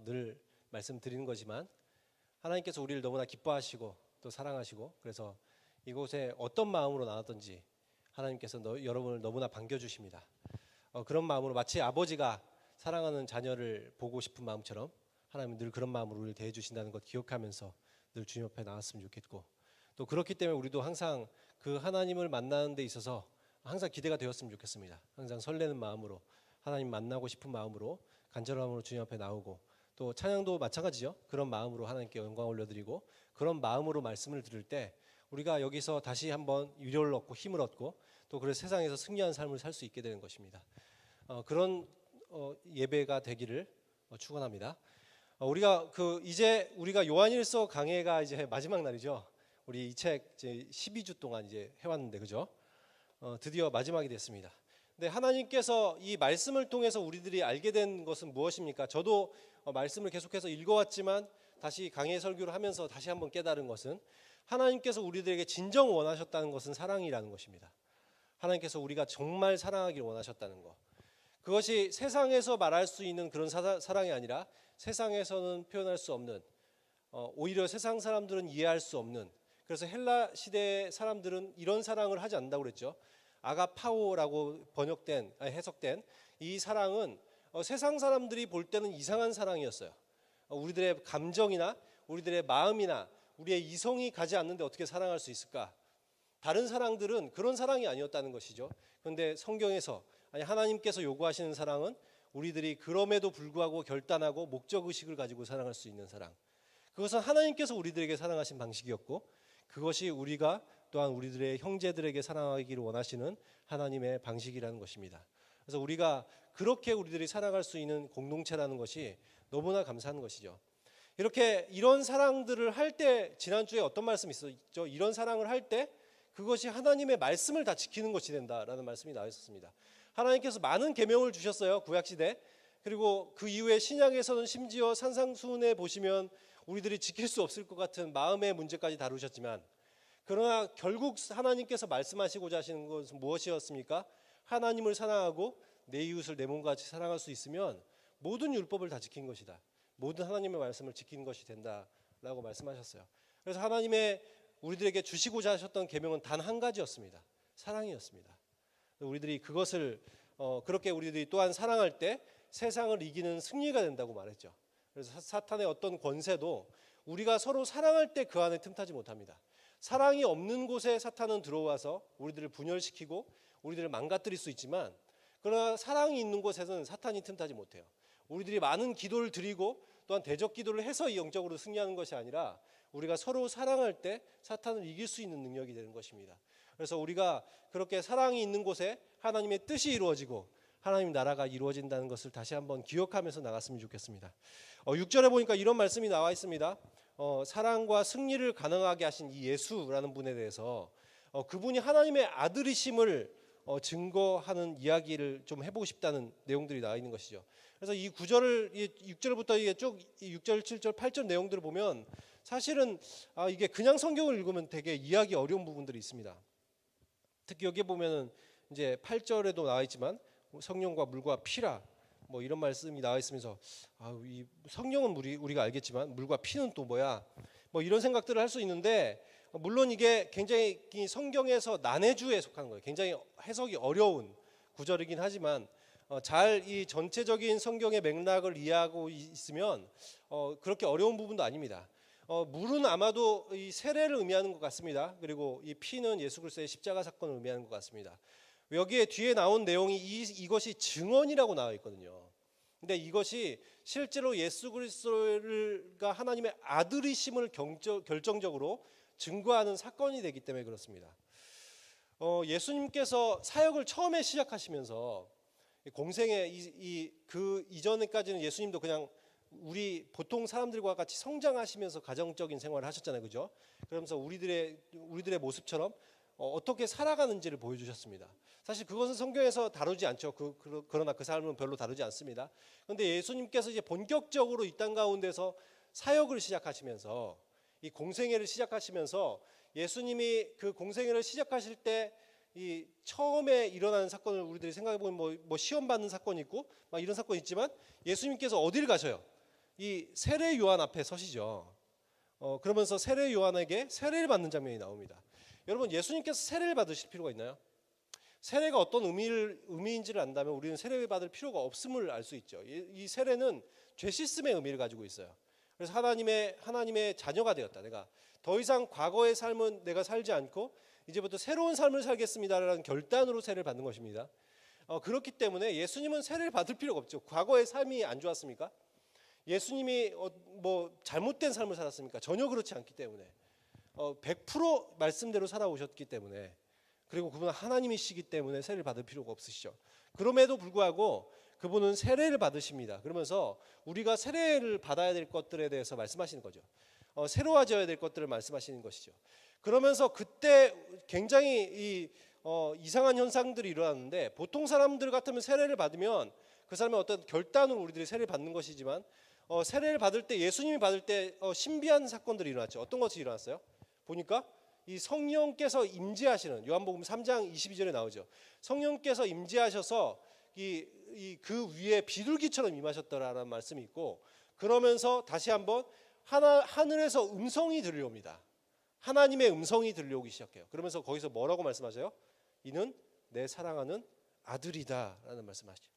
늘 말씀드리는 거지만 하나님께서 우리를 너무나 기뻐하시고 또 사랑하시고 그래서 이곳에 어떤 마음으로 나왔던지 하나님께서 여러분을 너무나 반겨주십니다. 그런 마음으로 마치 아버지가 사랑하는 자녀를 보고 싶은 마음처럼 하나님은 늘 그런 마음으로 우리를 대해주신다는 것 기억하면서 늘 주님 옆에 나왔으면 좋겠고 또 그렇기 때문에 우리도 항상 그 하나님을 만나는 데 있어서 항상 기대가 되었으면 좋겠습니다. 항상 설레는 마음으로 하나님 만나고 싶은 마음으로 간절한 마음으로 주님 앞에 나오고 또 찬양도 마찬가지죠. 그런 마음으로 하나님께 영광 올려드리고 그런 마음으로 말씀을 들을 때 우리가 여기서 다시 한번 위로를 얻고 힘을 얻고 또 그래서 세상에서 승리한 삶을 살 수 있게 되는 것입니다. 그런 예배가 되기를 축원합니다. 이제 우리가 요한일서 강해가 이제 마지막 날이죠. 우리 이 책 12주 동안 이제 해왔는데 그죠? 드디어 마지막이 됐습니다. 근데 하나님께서 이 말씀을 통해서 우리들이 알게 된 것은 무엇입니까? 저도 말씀을 계속해서 읽어왔지만 다시 강해 설교를 하면서 다시 한번 깨달은 것은 하나님께서 우리들에게 진정 원하셨다는 것은 사랑이라는 것입니다. 하나님께서 우리가 정말 사랑하기를 원하셨다는 것. 그것이 세상에서 말할 수 있는 그런 사랑이 아니라 세상에서는 표현할 수 없는 오히려 세상 사람들은 이해할 수 없는 그래서 헬라 시대 사람들은 이런 사랑을 하지 않는다고 그랬죠. 아가파오라고 해석된 이 사랑은 세상 사람들이 볼 때는 이상한 사랑이었어요. 우리들의 감정이나 우리들의 마음이나 우리의 이성이 가지 않는데 어떻게 사랑할 수 있을까? 다른 사랑들은 그런 사랑이 아니었다는 것이죠. 그런데 성경에서 하나님께서 요구하시는 사랑은 우리들이 그럼에도 불구하고 결단하고 목적의식을 가지고 사랑할 수 있는 사랑. 그것은 하나님께서 우리들에게 사랑하신 방식이었고 그것이 우리가 또한 우리들의 형제들에게 사랑하기를 원하시는 하나님의 방식이라는 것입니다. 그래서 우리가 그렇게 우리들이 사랑할 수 있는 공동체라는 것이 너무나 감사한 것이죠. 이런 사랑들을 할 때 지난주에 어떤 말씀이 있었죠? 이런 사랑을 할 때 그것이 하나님의 말씀을 다 지키는 것이 된다라는 말씀이 나와 있었습니다. 하나님께서 많은 계명을 주셨어요. 구약시대. 그리고 그 이후에 신약에서는 심지어 산상수훈에 보시면 우리들이 지킬 수 없을 것 같은 마음의 문제까지 다루셨지만 그러나 결국 하나님께서 말씀하시고자 하시는 것은 무엇이었습니까? 하나님을 사랑하고 내 이웃을 내 몸같이 사랑할 수 있으면 모든 율법을 다 지킨 것이다. 모든 하나님의 말씀을 지키는 것이 된다라고 말씀하셨어요. 그래서 하나님의 우리들에게 주시고자 하셨던 계명은 단 한 가지였습니다. 사랑이었습니다. 우리들이 그것을 그렇게 우리들이 또한 사랑할 때 세상을 이기는 승리가 된다고 말했죠. 그래서 사탄의 어떤 권세도 우리가 서로 사랑할 때 그 안에 틈타지 못합니다. 사랑이 없는 곳에 사탄은 들어와서 우리들을 분열시키고 우리들을 망가뜨릴 수 있지만, 그러나 사랑이 있는 곳에서는 사탄이 틈타지 못해요. 우리들이 많은 기도를 드리고 또한 대적 기도를 해서 이 영적으로 승리하는 것이 아니라 우리가 서로 사랑할 때 사탄을 이길 수 있는 능력이 되는 것입니다. 그래서 우리가 그렇게 사랑이 있는 곳에 하나님의 뜻이 이루어지고 하나님 나라가 이루어진다는 것을 다시 한번 기억하면서 나갔으면 좋겠습니다. 6절에 보니까 이런 말씀이 나와 있습니다. 사랑과 승리를 가능하게 하신 이 예수라는 분에 대해서 그분이 하나님의 아들이심을 증거하는 이야기를 좀 해보고 싶다는 내용들이 나와 있는 것이죠. 그래서 이 9절을 6절부터 이게 쭉 6절, 7절, 8절 내용들을 보면 사실은 이게 그냥 성경을 읽으면 되게 이해하기 어려운 부분들이 있습니다. 특히 여기 보면은 이제 8절에도 나와 있지만 성령과 물과 피라 뭐 이런 말씀이 나와 있으면서 이 성령은 우리가 알겠지만 물과 피는 또 뭐야? 뭐 이런 생각들을 할 수 있는데, 물론 이게 굉장히 성경에서 난해주에 속하는 거예요. 굉장히 해석이 어려운 구절이긴 하지만 잘 이 전체적인 성경의 맥락을 이해하고 있으면 그렇게 어려운 부분도 아닙니다. 물은 아마도 이 세례를 의미하는 것 같습니다. 그리고 이 피는 예수 그리스도의 십자가 사건을 의미하는 것 같습니다. 여기에 뒤에 나온 내용이 이것이 증언이라고 나와 있거든요. 근데 이것이 실제로 예수 그리스도가 하나님의 아들이심을 결정적으로 증거하는 사건이 되기 때문에 그렇습니다. 예수님께서 사역을 처음에 시작하시면서 공생에 그 이전까지는 예수님도 그냥 우리 보통 사람들과 같이 성장하시면서 가정적인 생활을 하셨잖아요, 그죠? 그러면서 우리들의 모습처럼 어떻게 살아가는지를 보여주셨습니다. 사실 그것은 성경에서 다루지 않죠. 그러나 그 삶은 별로 다루지 않습니다. 그런데 예수님께서 이제 본격적으로 이 땅 가운데서 사역을 시작하시면서 이 공생애를 시작하시면서 예수님이 그 공생애를 시작하실 때 이 처음에 일어나는 사건을 우리들이 생각해 보면 뭐 시험 받는 사건이 있고 막 이런 사건이 있지만 예수님께서 어디를 가셔요? 이 세례 요한 앞에 서시죠. 그러면서 세례 요한에게 세례를 받는 장면이 나옵니다. 여러분, 예수님께서 세례를 받으실 필요가 있나요? 세례가 어떤 의미인지를 안다면 우리는 세례를 받을 필요가 없음을 알 수 있죠. 이 세례는 죄 씻음의 의미를 가지고 있어요. 그래서 하나님의 자녀가 되었다. 내가 더 이상 과거의 삶은 내가 살지 않고 이제부터 새로운 삶을 살겠습니다라는 결단으로 세례를 받는 것입니다. 그렇기 때문에 예수님은 세례를 받을 필요가 없죠. 과거의 삶이 안 좋았습니까? 예수님이 뭐 잘못된 삶을 살았습니까? 전혀 그렇지 않기 때문에 100% 말씀대로 살아오셨기 때문에, 그리고 그분은 하나님이시기 때문에 세례를 받을 필요가 없으시죠. 그럼에도 불구하고 그분은 세례를 받으십니다. 그러면서 우리가 세례를 받아야 될 것들에 대해서 말씀하시는 거죠. 새로워져야 될 것들을 말씀하시는 것이죠. 그러면서 그때 굉장히 이상한 현상들이 일어났는데, 보통 사람들 같으면 세례를 받으면 그 사람의 어떤 결단으로 우리들이 세례를 받는 것이지만 세례를 받을 때, 예수님이 받을 때 신비한 사건들이 일어났죠. 어떤 것이 일어났어요? 보니까 이 성령께서 임재하시는, 요한복음 3장 22절에 나오죠. 성령께서 임재하셔서 그 위에 비둘기처럼 임하셨더라라는 말씀이 있고, 그러면서 다시 한번 하늘에서 음성이 들려옵니다. 하나님의 음성이 들려오기 시작해요. 그러면서 거기서 뭐라고 말씀하세요? 이는 내 사랑하는 아들이다라는 말씀하시죠.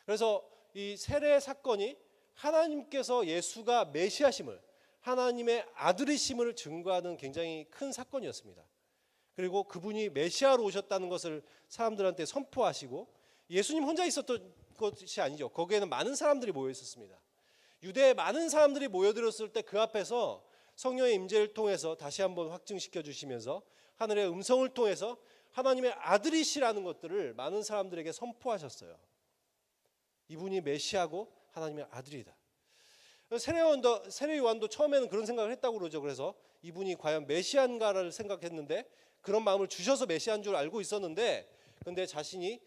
그래서 이 세례 사건이 하나님께서 예수가 메시아심을, 하나님의 아들이심을 증거하는 굉장히 큰 사건이었습니다. 그리고 그분이 메시아로 오셨다는 것을 사람들한테 선포하시고, 예수님 혼자 있었던 것이 아니죠. 거기에는 많은 사람들이 모여 있었습니다. 유대에 많은 사람들이 모여들었을 때 그 앞에서 성령의 임재를 통해서 다시 한번 확증시켜 주시면서 하늘의 음성을 통해서 하나님의 아들이시라는 것들을 많은 사람들에게 선포하셨어요. 이분이 메시아고 하나님의 아들이다. 세례 요한도 처음에는 그런 생각을 했다고 그러죠. 그래서 이분이 과연 메시아인가를 생각했는데, 그런 마음을 주셔서 메시아인 줄 알고 있었는데, 근데 자신이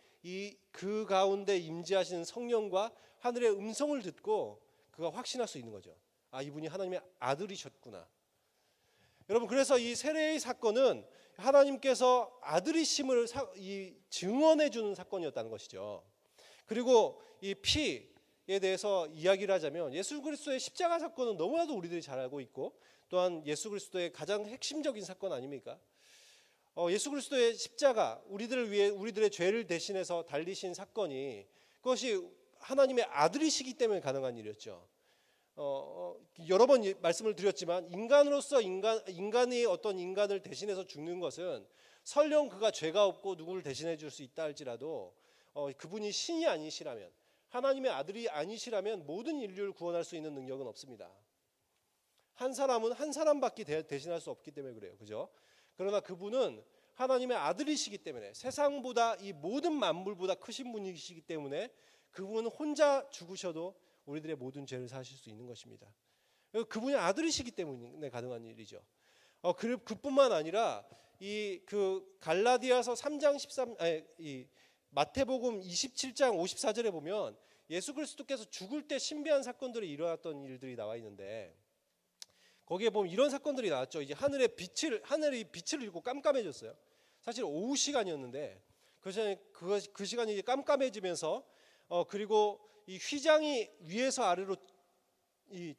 그 가운데 임재하시는 성령과 하늘의 음성을 듣고 그가 확신할 수 있는 거죠. 이분이 하나님의 아들이셨구나. 여러분, 그래서 이 세례의 사건은 하나님께서 아들이심을 증언해 주는 사건이었다는 것이죠. 그리고 이 피에 대해서 이야기를 하자면, 예수 그리스도의 십자가 사건은 너무나도 우리들이 잘 알고 있고, 또한 예수 그리스도의 가장 핵심적인 사건 아닙니까? 예수 그리스도의 십자가, 우리들을 위해 우리들의 죄를 대신해서 달리신 사건이, 그것이 하나님의 아들이시기 때문에 가능한 일이었죠. 여러 번 말씀을 드렸지만 인간으로서 인간이 어떤 인간을 대신해서 죽는 것은 설령 그가 죄가 없고 누구를 대신해 줄 수 있다 할지라도 그분이 신이 아니시라면, 하나님의 아들이 아니시라면 모든 인류를 구원할 수 있는 능력은 없습니다. 한 사람은 한 사람밖에 대신할 수 없기 때문에 그래요. 그죠? 그러나 그분은 하나님의 아들이시기 때문에, 세상보다 이 모든 만물보다 크신 분이시기 때문에 그분은 혼자 죽으셔도 우리들의 모든 죄를 사실 수 있는 것입니다. 그분이 아들이시기 때문에 가능한 일이죠. 그뿐만 아니라 그 갈라디아서 3장 13, 마태복음 27장 54절에 보면 예수 그리스도께서 죽을 때 신비한 사건들이 일어났던 일들이 나와 있는데, 거기에 보면 이런 사건들이 나왔죠. 이제 하늘이 빛을 잃고 깜깜해졌어요. 사실 오후 시간이었는데 그 시간이 이제 깜깜해지면서 그리고 이 휘장이 위에서 아래로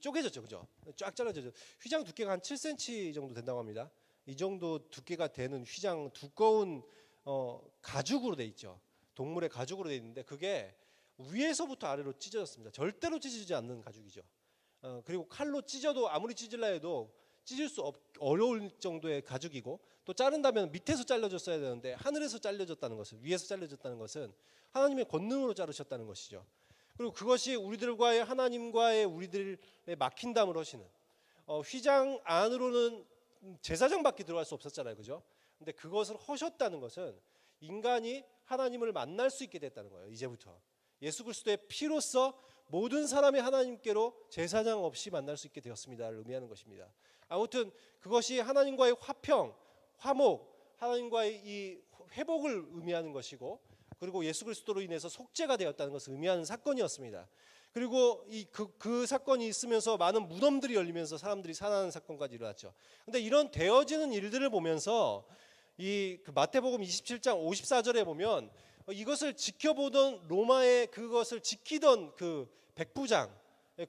쪼개졌죠. 그죠? 쫙 잘라졌죠. 휘장 두께가 한 7cm 정도 된다고 합니다. 이 정도 두께가 되는 휘장, 두꺼운 가죽으로 돼 있죠. 동물의 가죽으로 돼 있는데 그게 위에서부터 아래로 찢어졌습니다. 절대로 찢어지지 않는 가죽이죠. 그리고 칼로 찢어도 아무리 찢으려 해도 찢을 수 어려울 정도의 가죽이고, 또 자른다면 밑에서 잘라졌어야 되는데 하늘에서 잘려졌다는 것은, 위에서 잘려졌다는 것은 하나님의 권능으로 자르셨다는 것이죠. 그리고 그것이 우리들과의, 하나님과의 우리들의 막힌담을 하시는, 휘장 안으로는 제사장밖에 들어갈 수 없었잖아요. 그죠? 근데 그것을 하셨다는 것은 인간이 하나님을 만날 수 있게 됐다는 거예요. 이제부터 예수 그리스도의 피로써 모든 사람이 하나님께로 제사장 없이 만날 수 있게 되었습니다를 의미하는 것입니다. 아무튼 그것이 하나님과의 화평, 화목, 하나님과의 이 회복을 의미하는 것이고, 그리고 예수 그리스도로 인해서 속죄가 되었다는 것을 의미하는 사건이었습니다. 그리고 그 사건이 있으면서 많은 무덤들이 열리면서 사람들이 살아나는 사건까지 일어났죠. 근데 이런 되어지는 일들을 보면서 그 마태복음 27장 54절에 보면 이것을 지켜보던 로마의 그것을 지키던 그 백부장,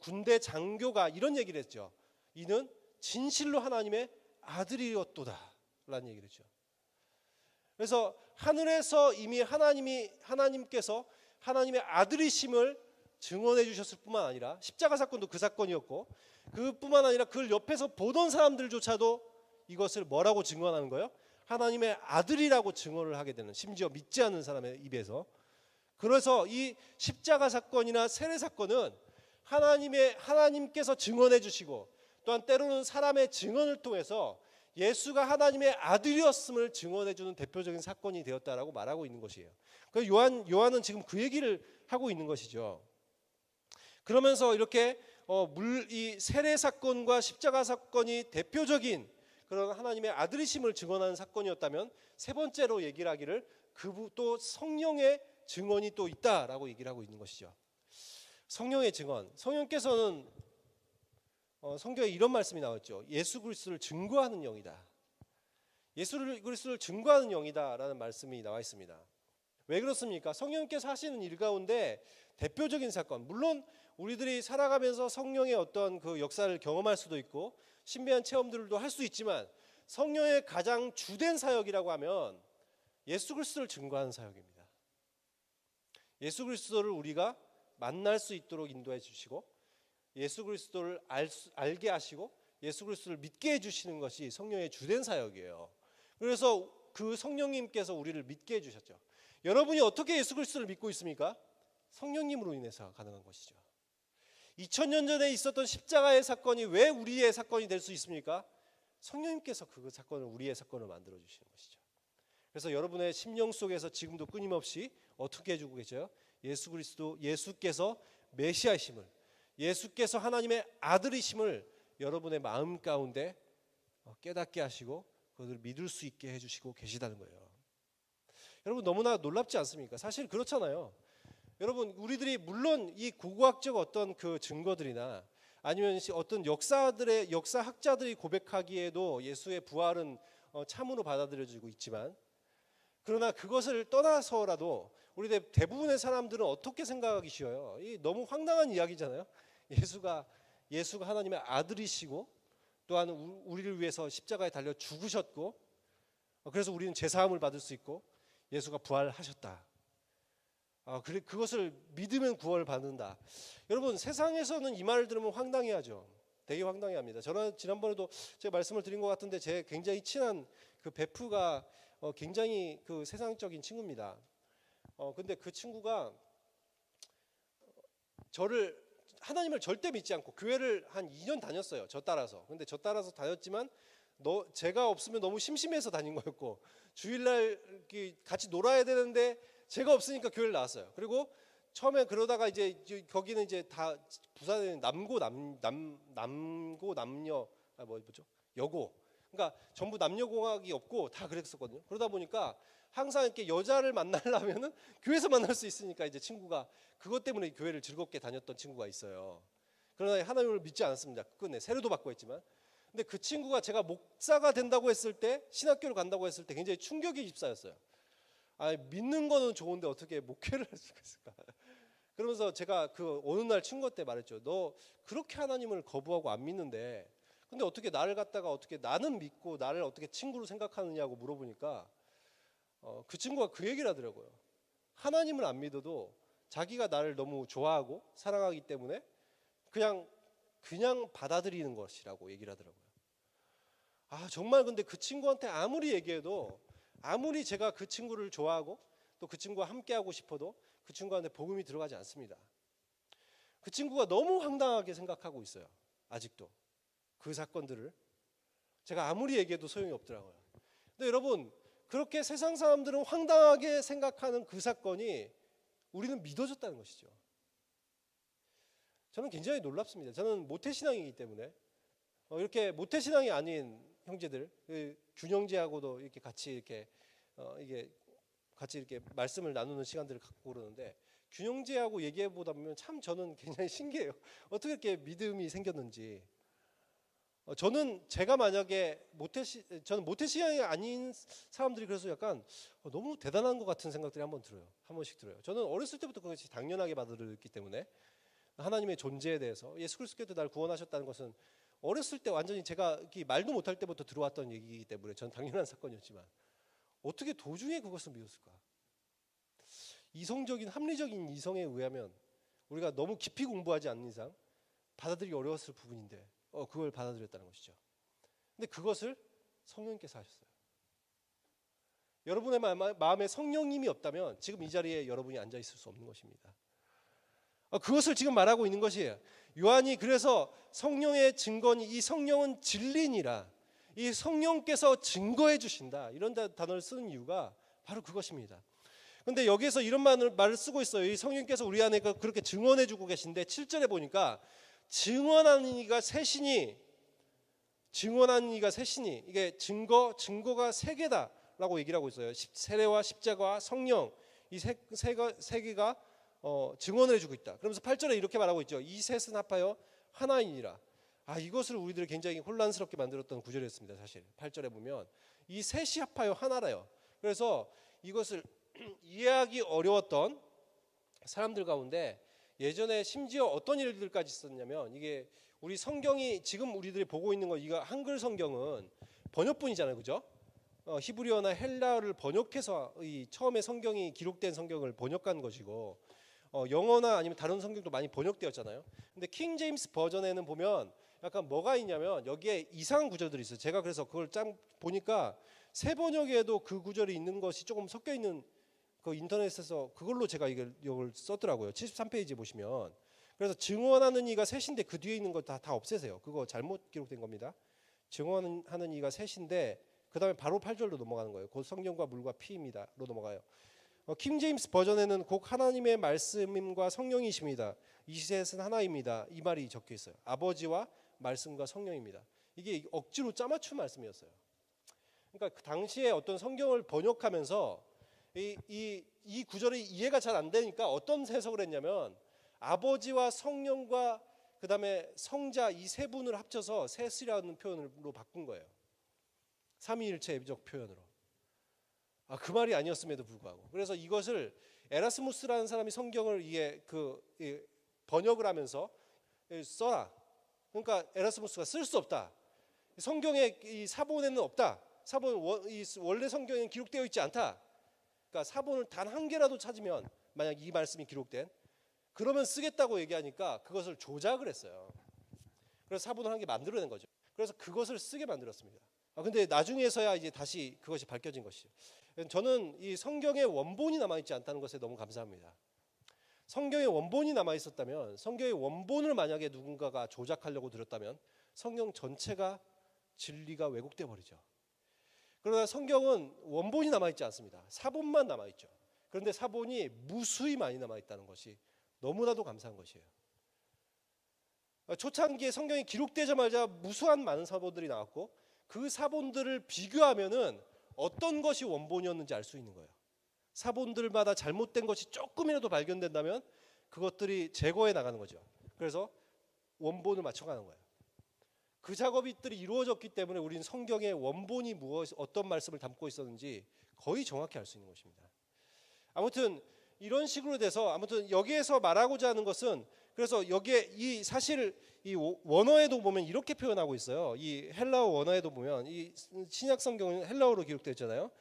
군대 장교가 이런 얘기를 했죠. 이는 진실로 하나님의 아들이었도다 라는 얘기를 했죠. 그래서 하늘에서 이미 하나님께서 하나님의 아들이심을 증언해 주셨을 뿐만 아니라, 십자가 사건도 그 사건이었고, 그뿐만 아니라 그걸 옆에서 보던 사람들조차도 이것을 뭐라고 증언하는 거예요? 하나님의 아들이라고 증언을 하게 되는, 심지어 믿지 않는 사람의 입에서. 그래서 이 십자가 사건이나 세례 사건은 하나님께서 증언해 주시고, 또한 때로는 사람의 증언을 통해서 예수가 하나님의 아들이었음을 증언해 주는 대표적인 사건이 되었다라고 말하고 있는 것이에요. 그래서 요한은 지금 그 얘기를 하고 있는 것이죠. 그러면서 이렇게 이 세례 사건과 십자가 사건이 대표적인 그런 하나님의 아들이심을 증언하는 사건이었다면, 세 번째로 얘기를 하기를 또 성령의 증언이 또 있다라고 얘기를 하고 있는 것이죠. 성령의 증언. 성령께서는 성경에 이런 말씀이 나왔죠. 예수 그리스도를 증거하는 영이다. 예수 그리스도를 증거하는 영이다라는 말씀이 나와 있습니다. 왜 그렇습니까? 성령께서 하시는 일 가운데 대표적인 사건, 물론 우리들이 살아가면서 성령의 어떤 그 역사를 경험할 수도 있고 신비한 체험들도 할 수 있지만, 성령의 가장 주된 사역이라고 하면 예수 그리스도를 증거하는 사역입니다. 예수 그리스도를 우리가 만날 수 있도록 인도해 주시고, 예수 그리스도를 알게 하시고, 예수 그리스도를 믿게 해주시는 것이 성령의 주된 사역이에요. 그래서 그 성령님께서 우리를 믿게 해주셨죠. 여러분이 어떻게 예수 그리스도를 믿고 있습니까? 성령님으로 인해서 가능한 것이죠. 2000년 전에 있었던 십자가의 사건이 왜 우리의 사건이 될 수 있습니까? 성령님께서 그 사건을, 우리의 사건을 만들어 주시는 것이죠. 그래서 여러분의 심령 속에서 지금도 끊임없이 어떻게 해주고 계세요? 예수 그리스도, 예수께서 메시아이심을, 예수께서 하나님의 아들이심을 여러분의 마음 가운데 깨닫게 하시고 그것을 믿을 수 있게 해주시고 계시다는 거예요. 여러분, 너무나 놀랍지 않습니까? 사실 그렇잖아요. 여러분, 우리들이 물론 이 고고학적 어떤 그 증거들이나 아니면 어떤 역사학자들이 고백하기에도 예수의 부활은 참으로 받아들여지고 있지만, 그러나 그것을 떠나서라도 우리 대부분의 사람들은 어떻게 생각하기 쉬워요? 이 너무 황당한 이야기잖아요. 예수가 하나님의 아들이시고, 또한 우리를 위해서 십자가에 달려 죽으셨고, 그래서 우리는 죄사함을 받을 수 있고, 예수가 부활하셨다. 그래 그것을 믿으면 구원을 받는다. 여러분 세상에서는 이 말을 들으면 황당해하죠. 되게 황당해합니다. 저는 지난번에도 제가 말씀을 드린 것 같은데 제 굉장히 친한 그 베프가 굉장히 그 세상적인 친구입니다. 근데 그 친구가 하나님을 절대 믿지 않고 교회를 한 2년 다녔어요. 저 따라서. 근데 저 따라서 다녔지만 제가 없으면 너무 심심해서 다닌 거였고 주일날 같이 놀아야 되는데 제가 없으니까 교회를 나왔어요. 그리고 처음에 그러다가 이제 거기는 이제 다 부산에 남고 남녀 뭐죠? 여고. 그러니까 전부 남녀공학이 없고 다 그랬었거든요. 그러다 보니까 항상 이렇게 여자를 만나려면은 교회에서 만날 수 있으니까 이제 친구가 그것 때문에 교회를 즐겁게 다녔던 친구가 있어요. 그러나 하나님을 믿지 않았습니다. 끝내 세례도 받고 했지만. 근데 그 친구가 제가 목사가 된다고 했을 때 신학교를 간다고 했을 때 굉장히 충격의 입사였어요. 믿는 거는 좋은데 어떻게 목회를 할 수가 있을까? 그러면서 제가 그 어느 날 친구 때 말했죠. 너 그렇게 하나님을 거부하고 안 믿는데 근데 어떻게 나를 갖다가 어떻게 나는 믿고 나를 어떻게 친구로 생각하느냐고 물어보니까 그 친구가 그 얘기를 하더라고요. 하나님을 안 믿어도 자기가 나를 너무 좋아하고 사랑하기 때문에 그냥 받아들이는 것이라고 얘기를 하더라고요. 정말 근데 그 친구한테 아무리 얘기해도 아무리 제가 그 친구를 좋아하고 또 그 친구와 함께하고 싶어도 그 친구한테 복음이 들어가지 않습니다. 그 친구가 너무 황당하게 생각하고 있어요. 아직도 그 사건들을 제가 아무리 얘기해도 소용이 없더라고요. 근데 여러분 그렇게 세상 사람들은 황당하게 생각하는 그 사건이 우리는 믿어졌다는 것이죠. 저는 굉장히 놀랍습니다. 저는 모태신앙이기 때문에 이렇게 모태신앙이 아닌 형제들 균형제하고도 이렇게 같이 이렇게 말씀을 나누는 시간들을 갖고 그러는데 균형제하고 얘기해 보다 보면 참 저는 굉장히 신기해요. 어떻게 이렇게 믿음이 생겼는지. 저는 제가 만약에 저는 모태신앙이 아닌 사람들이 그래서 약간 너무 대단한 것 같은 생각들이 한 번씩 들어요. 저는 어렸을 때부터 그것이 당연하게 받아들였기 때문에 하나님의 존재에 대해서 예수 그리스도께서 나를 구원하셨다는 것은 어렸을 때 완전히 제가 말도 못할 때부터 들어왔던 얘기이기 때문에 전 당연한 사건이었지만 어떻게 도중에 그것을 믿었을까? 이성적인 합리적인 이성에 의하면 우리가 너무 깊이 공부하지 않는 이상 받아들이기 어려웠을 부분인데 그걸 받아들였다는 것이죠. 근데 그것을 성령님께서 하셨어요. 여러분의 마음에 성령님이 없다면 지금 이 자리에 여러분이 앉아 있을 수 없는 것입니다. 그것을 지금 말하고 있는 것이에요. 요한이 그래서 성령의 증거니 이 성령은 진리니라. 이 성령께서 증거해 주신다. 이런 단어를 쓰는 이유가 바로 그것입니다. 근데 여기에서 이런 말을 쓰고 있어요. 이 성령께서 우리 안에 그렇게 증언해 주고 계신데 7절에 보니까 증언하는 이가 셋이니 이게 증거가 세 개다라고 얘기를 하고 있어요. 세례와 십자가와 성령 이 세 개가 증언을 해주고 있다. 그러면서 8절에 이렇게 말하고 있죠. 이 셋은 합하여 하나이니라. 이것을 우리들을 굉장히 혼란스럽게 만들었던 구절이었습니다. 사실 8절에 보면 이 셋이 합하여 하나라요. 그래서 이것을 이해하기 어려웠던 사람들 가운데 예전에 심지어 어떤 일들까지 있었냐면 이게 우리 성경이 지금 우리들이 보고 있는 거 이거 한글 성경은 번역본이잖아요, 그죠? 히브리어나 헬라어를 번역해서 이 처음에 성경이 기록된 성경을 번역한 것이고 영어나 아니면 다른 성경도 많이 번역되었잖아요. 근데 킹 제임스 버전에는 보면 약간 뭐가 있냐면 여기에 이상한 구절들이 있어요. 제가 그래서 그걸 보니까 새 번역에도 그 구절이 있는 것이 조금 섞여 있는 그 인터넷에서 그걸로 제가 이걸 썼더라고요. 73페이지에 보시면. 그래서 증언하는 이가 셋인데 그 뒤에 있는 거 다 없애세요. 그거 잘못 기록된 겁니다. 증언하는 이가 셋인데 그 다음에 바로 8절로 넘어가는 거예요. 곧 성령과 물과 피입니다로 넘어가요. 킹 제임스 버전에는 곧 하나님의 말씀과 성령이십니다. 이 셋은 하나입니다. 이 말이 적혀 있어요. 아버지와 말씀과 성령입니다. 이게 억지로 짜맞춘 말씀이었어요. 그러니까 그 당시에 어떤 성경을 번역하면서 이 구절이 이해가 잘 안 되니까 어떤 해석을 했냐면 아버지와 성령과 그 다음에 성자 이 세 분을 합쳐서 셋이라는 표현으로 바꾼 거예요. 삼위일체적 표현으로. 그 말이 아니었음에도 불구하고. 그래서 이것을 에라스무스라는 사람이 성경을 번역을 하면서 써라. 그러니까 에라스무스가 쓸 수 없다. 성경의 이 사본에는 없다. 사본 원래 성경에는 기록되어 있지 않다. 그러니까 사본을 단 한 개라도 찾으면 만약 이 말씀이 기록된, 그러면 쓰겠다고 얘기하니까 그것을 조작을 했어요. 그래서 사본을 한 개 만들어낸 거죠. 그래서 그것을 쓰게 만들었습니다. 근데 나중에서야 이제 다시 그것이 밝혀진 것이죠. 저는 이 성경의 원본이 남아있지 않다는 것에 너무 감사합니다. 성경의 원본이 남아있었다면, 성경의 원본을 만약에 누군가가 조작하려고 들었다면 성경 전체가 진리가 왜곡돼 버리죠. 그러나 성경은 원본이 남아있지 않습니다. 사본만 남아있죠. 그런데 사본이 무수히 많이 남아있다는 것이 너무나도 감사한 것이에요. 초창기에 성경이 기록되자마자 무수한 많은 사본들이 나왔고, 그 사본들을 비교하면은 어떤 것이 원본이었는지 알 수 있는 거예요. 사본들마다 잘못된 것이 조금이라도 발견된다면 그것들이 제거해 나가는 거죠. 그래서 원본을 맞춰가는 거예요. 그 작업들이 이루어졌기 때문에 우리는 성경의 원본이 어떤 말씀을 담고 있었는지 거의 정확히 알 수 있는 것입니다. 아무튼 이런 식으로 돼서, 아무튼 여기에서 말하고자 하는 것은, 그래서 여기에 이 사실 이 원어에도 보면 이렇게 표현하고 있어요. 이 헬라어 원어에도 보면, 이 신약 성경은 헬라어로 기록되어 있잖아요.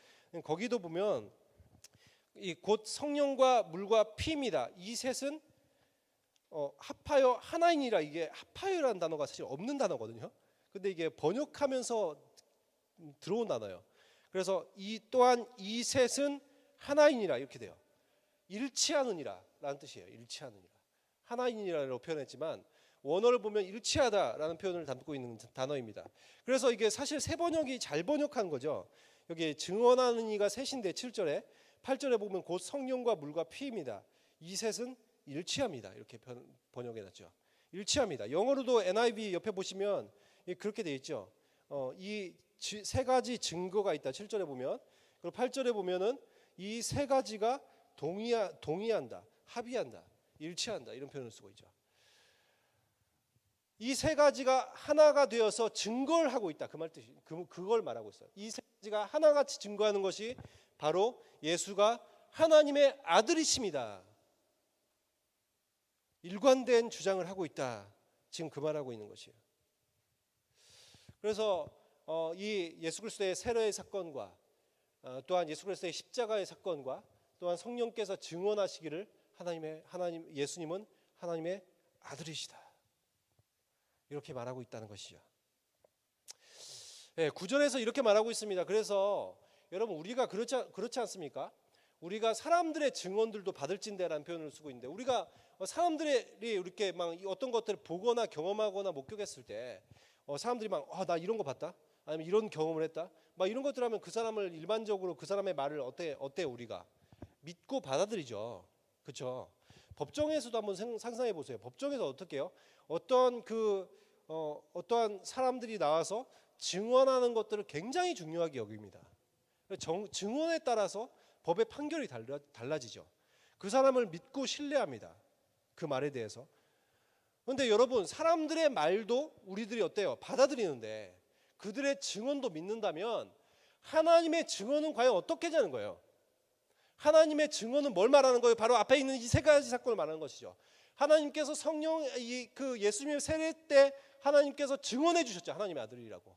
거기도 보면 이 곧 성령과 물과 피입니다. 이 셋은 합하여 하나이니라. 이게 합하여라는 단어가 사실 없는 단어거든요. 근데 이게 번역하면서 들어온 단어예요. 그래서 이 또한 이 셋은 하나이니라 이렇게 돼요. 일치하느니라라는 뜻이에요. 일치하느니라. 하나이니라로 표현했지만 원어를 보면 일치하다라는 표현을 담고 있는 단어입니다. 그래서 이게 사실 세 번역이 잘 번역한 거죠. 여기 증언하는 이가 셋인데 7절에, 8절에 보면 곧 성령과 물과 피입니다. 이 셋은 일치합니다. 이렇게 번역해놨죠. 일치합니다. 영어로도 NIV 옆에 보시면 그렇게 돼 있죠. 이 세 가지 증거가 있다. 7절에 보면. 그리고 8절에 보면은 이 세 가지가 동의한다, 합의한다, 일치한다 이런 표현을 쓰고 있죠. 이 세 가지가 하나가 되어서 증거를 하고 있다. 그걸 말하고 있어요. 이 세 가지가 하나같이 증거하는 것이 바로 예수가 하나님의 아들이십니다. 일관된 주장을 하고 있다. 지금 그 말하고 있는 것이에요. 그래서 이 예수 그리스도의 세례의 사건과 또한 예수 그리스도의 십자가의 사건과 또한 성령께서 증언하시기를 예수님은 하나님의 아들이시다. 이렇게 말하고 있다는 것이죠. 네, 9절에서 이렇게 말하고 있습니다. 그래서 여러분 우리가 그렇지 않습니까? 우리가 사람들의 증언들도 받을진대라는 표현을 쓰고 있는데, 우리가 사람들이 이렇게 막 어떤 것들을 보거나 경험하거나 목격했을 때 사람들이 막 나 이런 거 봤다, 아니면 이런 경험을 했다, 막 이런 것들 하면 그 사람을 일반적으로 그 사람의 말을 어때 우리가 믿고 받아들이죠. 그렇죠? 법정에서도 한번 상상해 보세요. 법정에서 어떻게 해요? 어떠한 사람들이 나와서 증언하는 것들을 굉장히 중요하게 여깁니다. 증언에 따라서 법의 판결이 달라지죠. 그 사람을 믿고 신뢰합니다. 그 말에 대해서. 그런데 여러분, 사람들의 말도 우리들이 어때요? 받아들이는데 그들의 증언도 믿는다면 하나님의 증언은 과연 어떻게 되는 거예요? 하나님의 증언은 뭘 말하는 거예요? 바로 앞에 있는 이 세 가지 사건을 말하는 것이죠. 하나님께서 예수님의 세례 때 하나님께서 증언해 주셨죠. 하나님의 아들이라고.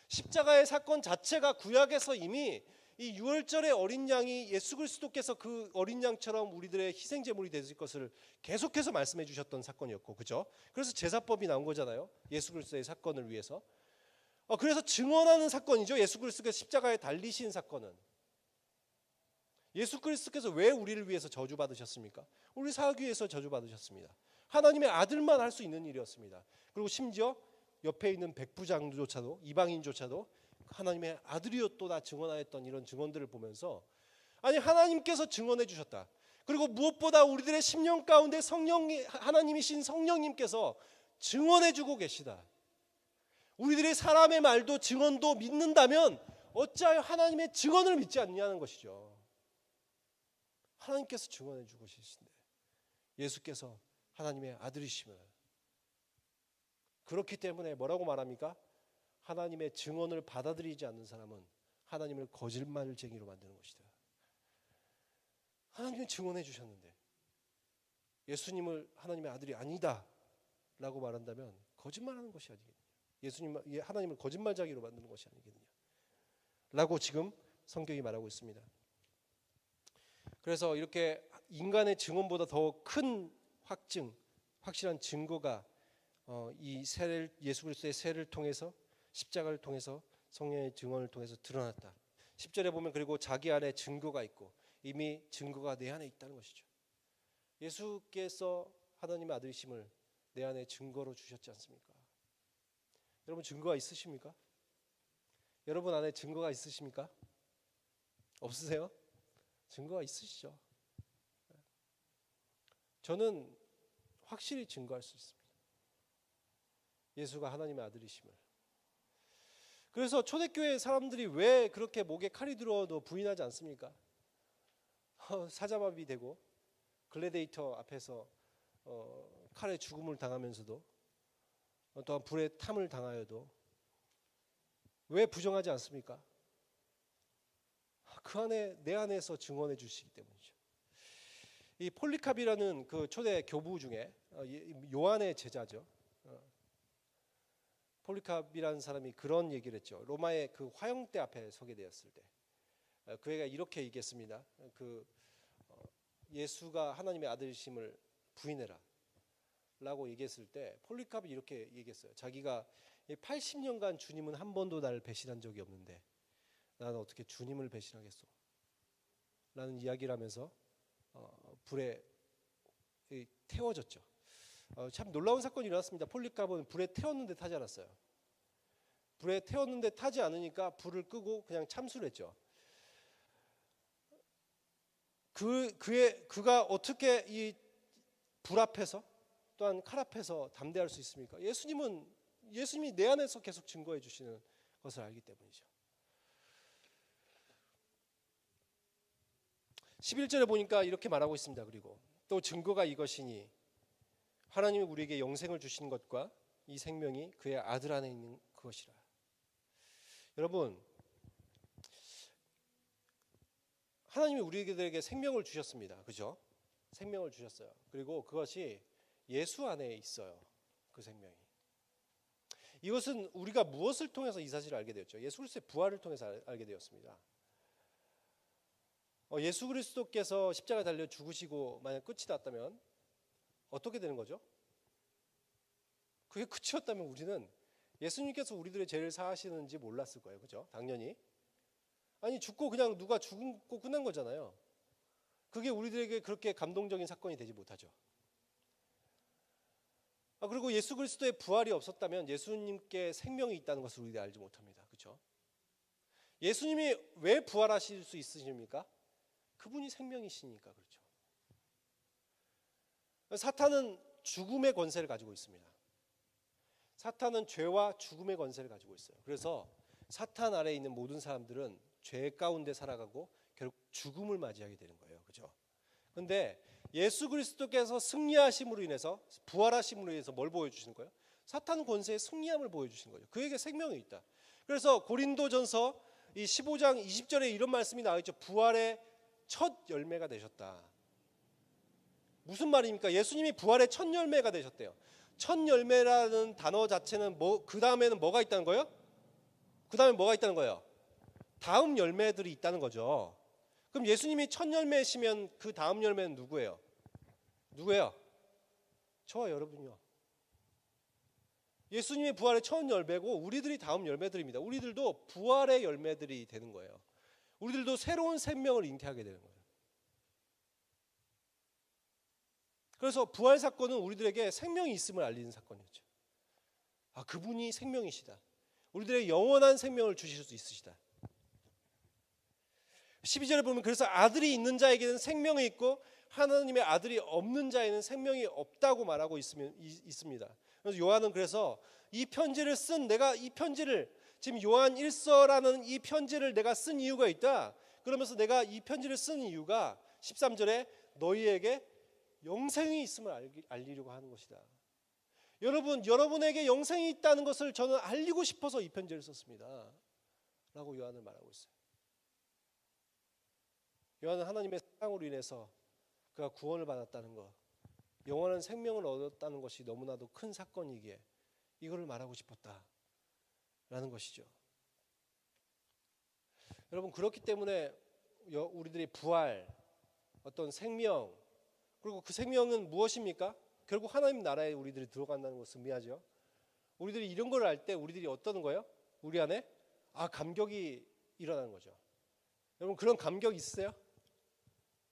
십자가의 사건 자체가 구약에서 이미 이 유월절의 어린 양이 예수 그리스도께서 그 어린 양처럼 우리들의 희생 제물이 되실 것을 계속해서 말씀해 주셨던 사건이었고, 그죠? 그래서 제사법이 나온 거잖아요. 예수 그리스도의 사건을 위해서. 그래서 증언하는 사건이죠. 예수 그리스도께서 십자가에 달리신 사건은. 예수 그리스도께서 왜 우리를 위해서 저주받으셨습니까? 우리 살기 위해서 저주받으셨습니다. 하나님의 아들만 할 수 있는 일이었습니다. 그리고 심지어 옆에 있는 백부장조차도, 이방인조차도 하나님의 아들이었도다 증언하였던 이런 증언들을 보면서, 아니 하나님께서 증언해 주셨다. 그리고 무엇보다 우리들의 심령 가운데 하나님이신 성령님께서 증언해 주고 계시다. 우리들의 사람의 말도 증언도 믿는다면 어찌하여 하나님의 증언을 믿지 않냐는 것이죠. 하나님께서 증언해 주고 계신데 예수께서 하나님의 아들이심을. 그렇기 때문에 뭐라고 말합니까? 하나님의 증언을 받아들이지 않는 사람은 하나님을 거짓말쟁이로 만드는 것이다. 하나님은 증언해 주셨는데 예수님을 하나님의 아들이 아니다 라고 말한다면 거짓말하는 것이 아니겠느냐. 하나님을 거짓말쟁이로 만드는 것이 아니겠느냐 라고 지금 성경이 말하고 있습니다. 그래서 이렇게 인간의 증언보다 더 큰 확실한 증거가 이 예수 그리스도의 세를 통해서, 십자가를 통해서, 성령의 증언을 통해서 드러났다. 10절에 보면 그리고 자기 안에 증거가 있고, 이미 증거가 내 안에 있다는 것이죠. 예수께서 하나님의 아들이심을 내 안에 증거로 주셨지 않습니까? 여러분 증거가 있으십니까? 여러분 안에 증거가 있으십니까? 없으세요? 증거가 있으시죠? 저는 확실히 증거할 수 있습니다. 예수가 하나님의 아들이심을. 그래서 초대교회 사람들이 왜 그렇게 목에 칼이 들어도 부인하지 않습니까? 사자마비 되고 글래데이터 앞에서 칼에 죽음을 당하면서도, 또한 불에 탐을 당하여도 왜 부정하지 않습니까? 그 안에, 내 안에서 증언해 주시기 때문이죠. 이 폴리캅이라는 그 초대 교부 중에 요한의 제자죠. 폴리캅이라는 사람이 그런 얘기를 했죠. 로마의 그 화형대 앞에 서게 되었을 때 그 애가 이렇게 얘기했습니다. 예수가 하나님의 아들이심을 부인해라 라고 얘기했을 때 폴리캅이 이렇게 얘기했어요. 자기가 80년간 주님은 한 번도 나를 배신한 적이 없는데 나는 어떻게 주님을 배신하겠소? 라는 이야기를 하면서 불에 태워졌죠. 참 놀라운 사건이 일어났습니다. 폴리캅은 불에 태웠는데 타지 않았어요. 불에 태웠는데 타지 않으니까 불을 끄고 그냥 참수를 했죠. 그가 어떻게 이 불 앞에서, 또한 칼 앞에서 담대할 수 있습니까? 예수님이 내 안에서 계속 증거해 주시는 것을 알기 때문이죠. 11절에 보니까 이렇게 말하고 있습니다. 그리고 또 증거가 이것이니 하나님이 우리에게 영생을 주신 것과 이 생명이 그의 아들 안에 있는 그것이라. 여러분, 하나님이 우리들에게 생명을 주셨습니다. 그죠? 생명을 주셨어요. 그리고 그것이 예수 안에 있어요. 그 생명이. 이것은 우리가 무엇을 통해서 이 사실을 알게 되었죠? 예수 그리스도의 부활을 통해서 알게 되었습니다. 예수 그리스도께서 십자가에 달려 죽으시고 만약 끝이 났다면 어떻게 되는 거죠? 그게 끝이었다면 우리는 예수님께서 우리들의 죄를 사하시는지 몰랐을 거예요. 그죠? 당연히. 아니 죽고 그냥 누가 죽고 끝난 거잖아요. 그게 우리들에게 그렇게 감동적인 사건이 되지 못하죠. 그리고 예수 그리스도의 부활이 없었다면 예수님께 생명이 있다는 것을 우리가 알지 못합니다. 그렇죠? 예수님이 왜 부활하실 수 있으십니까? 그분이 생명이시니까 그렇죠. 사탄은 죽음의 권세를 가지고 있습니다. 사탄은 죄와 죽음의 권세를 가지고 있어요. 그래서 사탄 아래에 있는 모든 사람들은 죄 가운데 살아가고 결국 죽음을 맞이하게 되는 거예요. 그렇죠? 그런데 예수 그리스도께서 승리하심으로 인해서, 부활하심으로 인해서 뭘 보여주시는 거예요? 사탄 권세의 승리함을 보여주시는 거죠. 그에게 생명이 있다. 그래서 고린도전서 이 15장 20절에 이런 말씀이 나와 있죠. 부활의 첫 열매가 되셨다. 무슨 말입니까? 예수님이 부활의 첫 열매가 되셨대요. 첫 열매라는 단어 자체는 그 다음에는 뭐가 있다는 거예요? 그 다음에 뭐가 있다는 거예요? 다음 열매들이 있다는 거죠. 그럼 예수님이 첫 열매시면 그 다음 열매는 누구예요? 누구예요? 저와 여러분이요. 예수님의 부활의 첫 열매고 우리들이 다음 열매들입니다. 우리들도 부활의 열매들이 되는 거예요. 우리들도 새로운 생명을 잉태하게 되는 거예요. 그래서 부활 사건은 우리들에게 생명이 있음을 알리는 사건이었죠. 그분이 생명이시다. 우리들의 영원한 생명을 주실 수 있으시다. 12절에 보면 그래서 아들이 있는 자에게는 생명이 있고 하나님의 아들이 없는 자에는 생명이 없다고 말하고 있습니다. 그래서 요한은 그래서 이 편지를 내가 이 편지를 지금 요한 1서라는 이 편지를 내가 쓴 이유가 있다. 그러면서 내가 이 편지를 쓴 이유가 13절에 너희에게 영생이 있음을 알리려고 하는 것이다. 여러분에게 영생이 있다는 것을 저는 알리고 싶어서 이 편지를 썼습니다. 라고 요한은 말하고 있어요. 요한은 하나님의 사랑으로 인해서 그가 구원을 받았다는 것, 영원한 생명을 얻었다는 것이 너무나도 큰 사건이기에 이거를 말하고 싶었다라는 것이죠. 여러분, 그렇기 때문에 우리들이 부활, 어떤 생명, 그리고 그 생명은 무엇입니까? 결국 하나님 나라에 우리들이 들어간다는 것을 의미하죠. 우리들이 이런 걸 알 때 우리들이 어떤 거예요? 우리 안에 감격이 일어나는 거죠. 여러분 그런 감격 있으세요?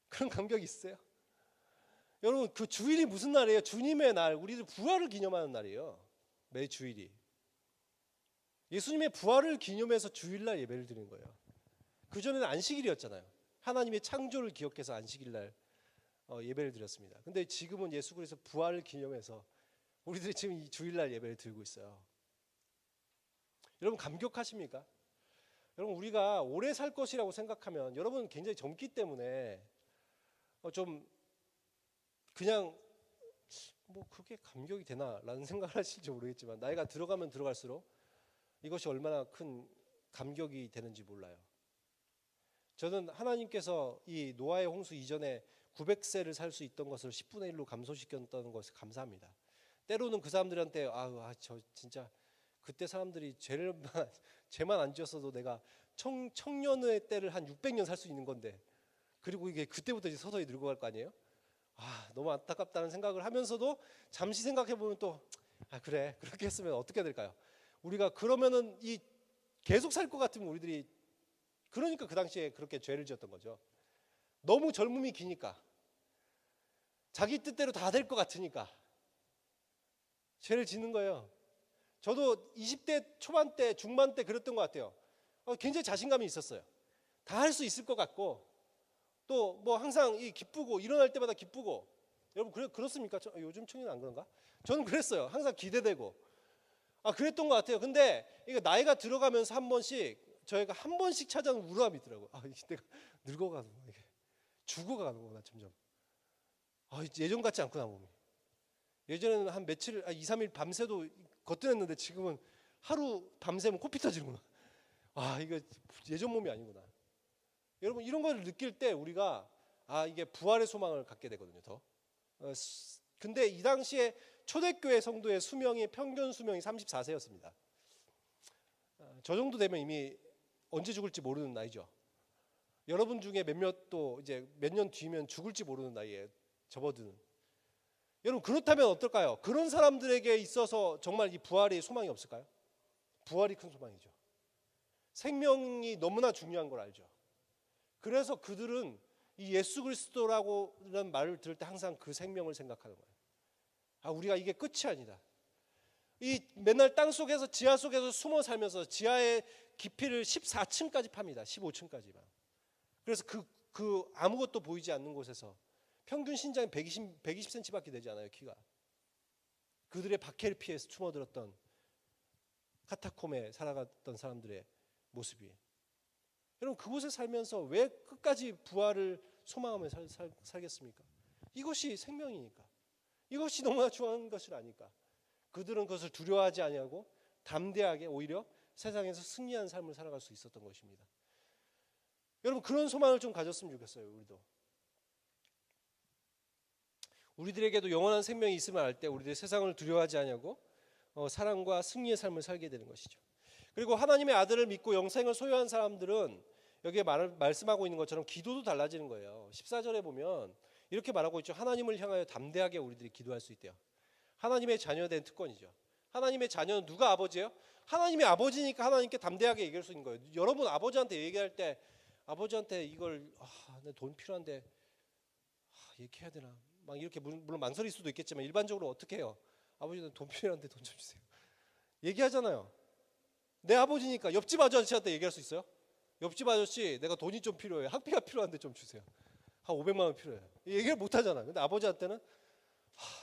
그런 감격 있으세요? 여러분 그 주일이 무슨 날이에요? 주님의 날, 우리들 부활을 기념하는 날이에요. 매 주일이 예수님의 부활을 기념해서 주일날 예배를 드리는 거예요. 그전에는 안식일이었잖아요. 하나님의 창조를 기억해서 안식일날 예배를 드렸습니다. 근데 지금은 예수 그리스도 부활을 기념해서 우리들이 지금 이 주일날 예배를 드리고 있어요. 여러분 감격하십니까? 여러분 우리가 오래 살 것이라고 생각하면, 여러분 굉장히 젊기 때문에 좀 그냥 뭐 그게 감격이 되나라는 생각을 하실지 모르겠지만, 나이가 들어가면 들어갈수록 이것이 얼마나 큰 감격이 되는지 몰라요. 저는 하나님께서 이 노아의 홍수 이전에 900세를 살 수 있던 것을 10분의 1로 감소시켰다는 것을 감사합니다. 때로는 그 사람들한테 저 진짜 그때 사람들이 죄만 안 지었어도 내가 청년의 때를 한 600년 살 수 있는 건데, 그리고 이게 그때부터 이제 서서히 늙어갈 거 아니에요? 너무 안타깝다는 생각을 하면서도 잠시 생각해 보면 또 그래, 그렇게 했으면 어떻게 될까요? 우리가 그러면은 계속 살 것 같으면 우리들이, 그러니까 그 당시에 그렇게 죄를 지었던 거죠. 너무 젊음이 기니까, 자기 뜻대로 다 될 것 같으니까 죄를 짓는 거예요. 저도 20대 초반 때, 중반 때 그랬던 것 같아요. 굉장히 자신감이 있었어요. 다 할 수 있을 것 같고, 또 뭐 항상 기쁘고, 일어날 때마다 기쁘고. 여러분 그렇습니까? 요즘 청년 안 그런가? 저는 그랬어요. 항상 기대되고 그랬던 것 같아요. 근데 이거 나이가 들어가면서 한 번씩, 저희가 한 번씩 찾아오는 우울함이 있더라고요. 내가 늙어가는 거, 이게 죽어가는구나 점점. 예전 같지 않구나 몸이. 예전에는 한 며칠, 2, 3일 밤새도 거뜬했는데 지금은 하루 밤새면 코피 터지는구나. 이거 예전 몸이 아니구나. 여러분 이런 걸 느낄 때 우리가 이게 부활의 소망을 갖게 되거든요. 더. 근데 이 당시에 초대교회 성도의 평균 수명이 34세였습니다. 저 정도 되면 이미 언제 죽을지 모르는 나이죠. 여러분 중에 몇몇도 이제 몇 년 뒤면 죽을지 모르는 나이에 접어드는. 여러분 그렇다면 어떨까요? 그런 사람들에게 있어서 정말 이 부활이 소망이 없을까요? 부활이 큰 소망이죠. 생명이 너무나 중요한 걸 알죠. 그래서 그들은 이 예수 그리스도라는 말을 들을 때 항상 그 생명을 생각하는 거예요. 우리가 이게 끝이 아니다. 맨날 땅 속에서, 지하 속에서 숨어 살면서 지하의 깊이를 14층까지 팝니다. 15층까지만. 그래서 그 아무것도 보이지 않는 곳에서 평균 신장이 120cm밖에 되지 않아요, 키가. 그들의 박해를 피해서 숨어들었던 카타콤에 살아갔던 사람들의 모습이. 여러분 그곳에 살면서 왜 끝까지 부활을 소망하며 살겠습니까? 이것이 생명이니까. 이것이 너무나 중요한 것을 아니까. 그들은 그것을 두려워하지 아니하고 담대하게 오히려 세상에서 승리하는 삶을 살아갈 수 있었던 것입니다. 여러분 그런 소망을 좀 가졌으면 좋겠어요. 우리들에게도 영원한 생명이 있음을 알 때 우리들이 세상을 두려워하지 아니하고 사랑과 승리의 삶을 살게 되는 것이죠. 그리고 하나님의 아들을 믿고 영생을 소유한 사람들은 여기에 말씀하고 있는 것처럼 기도도 달라지는 거예요. 14절에 보면 이렇게 말하고 있죠. 하나님을 향하여 담대하게 우리들이 기도할 수 있대요. 하나님의 자녀된 특권이죠. 하나님의 자녀는 누가 아버지예요? 하나님이 아버지니까 하나님께 담대하게 얘기할 수 있는 거예요. 여러분 아버지한테 얘기할 때, 아버지한테 이걸 내 돈 필요한데 얘기해야 되나? 막 이렇게 물론 망설일 수도 있겠지만 일반적으로 어떻게 해요? 아버지는 돈 필요한데 돈 좀 주세요. 얘기하잖아요. 내 아버지니까. 옆집 아저씨한테 얘기할 수 있어요? 옆집 아저씨 내가 돈이 좀 필요해요. 학비가 필요한데 좀 주세요. 한 500만 원 필요해요. 얘기를 못 하잖아요. 근데 아버지한테는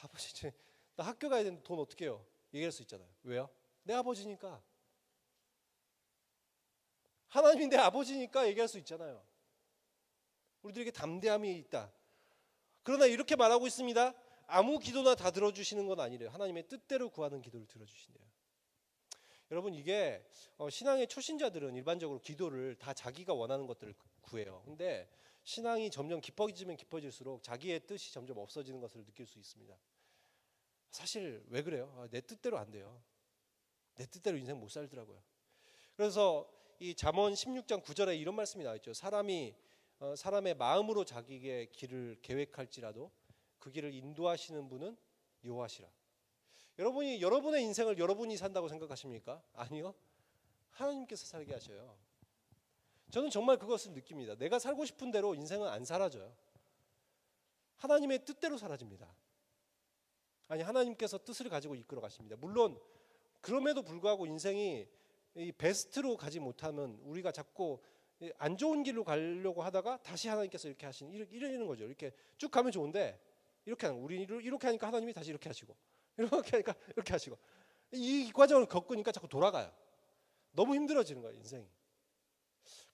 아버지 나 학교 가야 되는데 돈 어떻게 해요? 얘기할 수 있잖아요. 왜요? 내 아버지니까. 하나님이 내 아버지니까 얘기할 수 있잖아요. 우리들에게 담대함이 있다. 그러나 이렇게 말하고 있습니다. 아무 기도나 다 들어주시는 건 아니래요. 하나님의 뜻대로 구하는 기도를 들어주신대요. 여러분 이게 신앙의 초신자들은 일반적으로 기도를 다 자기가 원하는 것들을 구해요. 근데 신앙이 점점 깊어지면 깊어질수록 자기의 뜻이 점점 없어지는 것을 느낄 수 있습니다. 사실 왜 그래요? 내 뜻대로 안 돼요. 내 뜻대로 인생 못 살더라고요. 그래서 이 잠언 16장 9절에 이런 말씀이 나와 있죠. 사람이 사람의 마음으로 자기의 길을 계획할지라도 그 길을 인도하시는 분은 여호와시라. 여러분이 여러분의 인생을 여러분이 산다고 생각하십니까? 아니요. 하나님께서 살게 하셔요. 저는 정말 그것을 느낍니다. 내가 살고 싶은 대로 인생은 안 사라져요. 하나님의 뜻대로 사라집니다. 아니, 하나님께서 뜻을 가지고 이끌어 가십니다. 물론 그럼에도 불구하고 인생이 이 베스트로 가지 못하면 우리가 자꾸 안 좋은 길로 가려고 하다가 다시 하나님께서 이렇게 하시는 이러는 거죠. 이렇게 쭉 가면 좋은데 이렇게 하는, 우리 이렇게 하니까 하나님이 다시 이렇게 하시고, 이렇게 하니까 이렇게 하시고, 이 과정을 겪으니까 자꾸 돌아가요. 너무 힘들어지는 거예요, 인생이.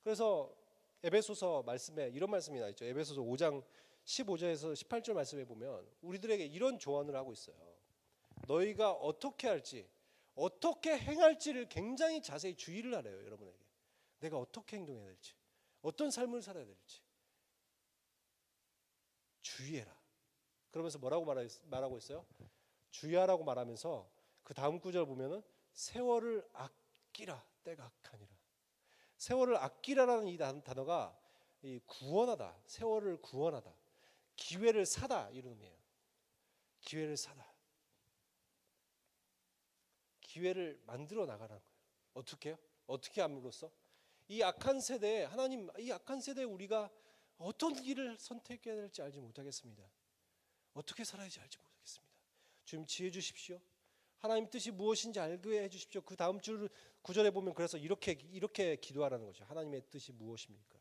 그래서 에베소서 말씀에 이런 말씀이 나 있죠. 에베소서 5장 15절에서 18절 말씀에 보면 우리들에게 이런 조언을 하고 있어요. 너희가 어떻게 할지, 어떻게 행할지를 굉장히 자세히 주의를 하래요, 여러분에게. 내가 어떻게 행동해야 될지, 어떤 삶을 살아야 될지 주의해라. 그러면서 뭐라고 말하고 있어요? 주의하라고 말하면서 그 다음 구절 보면은 세월을 아끼라, 때가 악하니라. 세월을 아끼라라는 이 단어가 이 구원하다, 세월을 구원하다, 기회를 사다, 이런 의미예요. 기회를 사다, 기회를 만들어 나가라는 거예요. 어떻게요? 어떻게 함으로써? 이 악한 세대에 하나님, 이 악한 세대에 우리가 어떤 길을 선택해야 될지 알지 못하겠습니다. 어떻게 살아야지 알지 못하겠습니다. 주님 지혜 주십시오. 하나님 뜻이 무엇인지 알게 해주십시오. 그 다음 줄 구절에 보면 그래서 이렇게 기도하라는 거죠. 하나님의 뜻이 무엇입니까?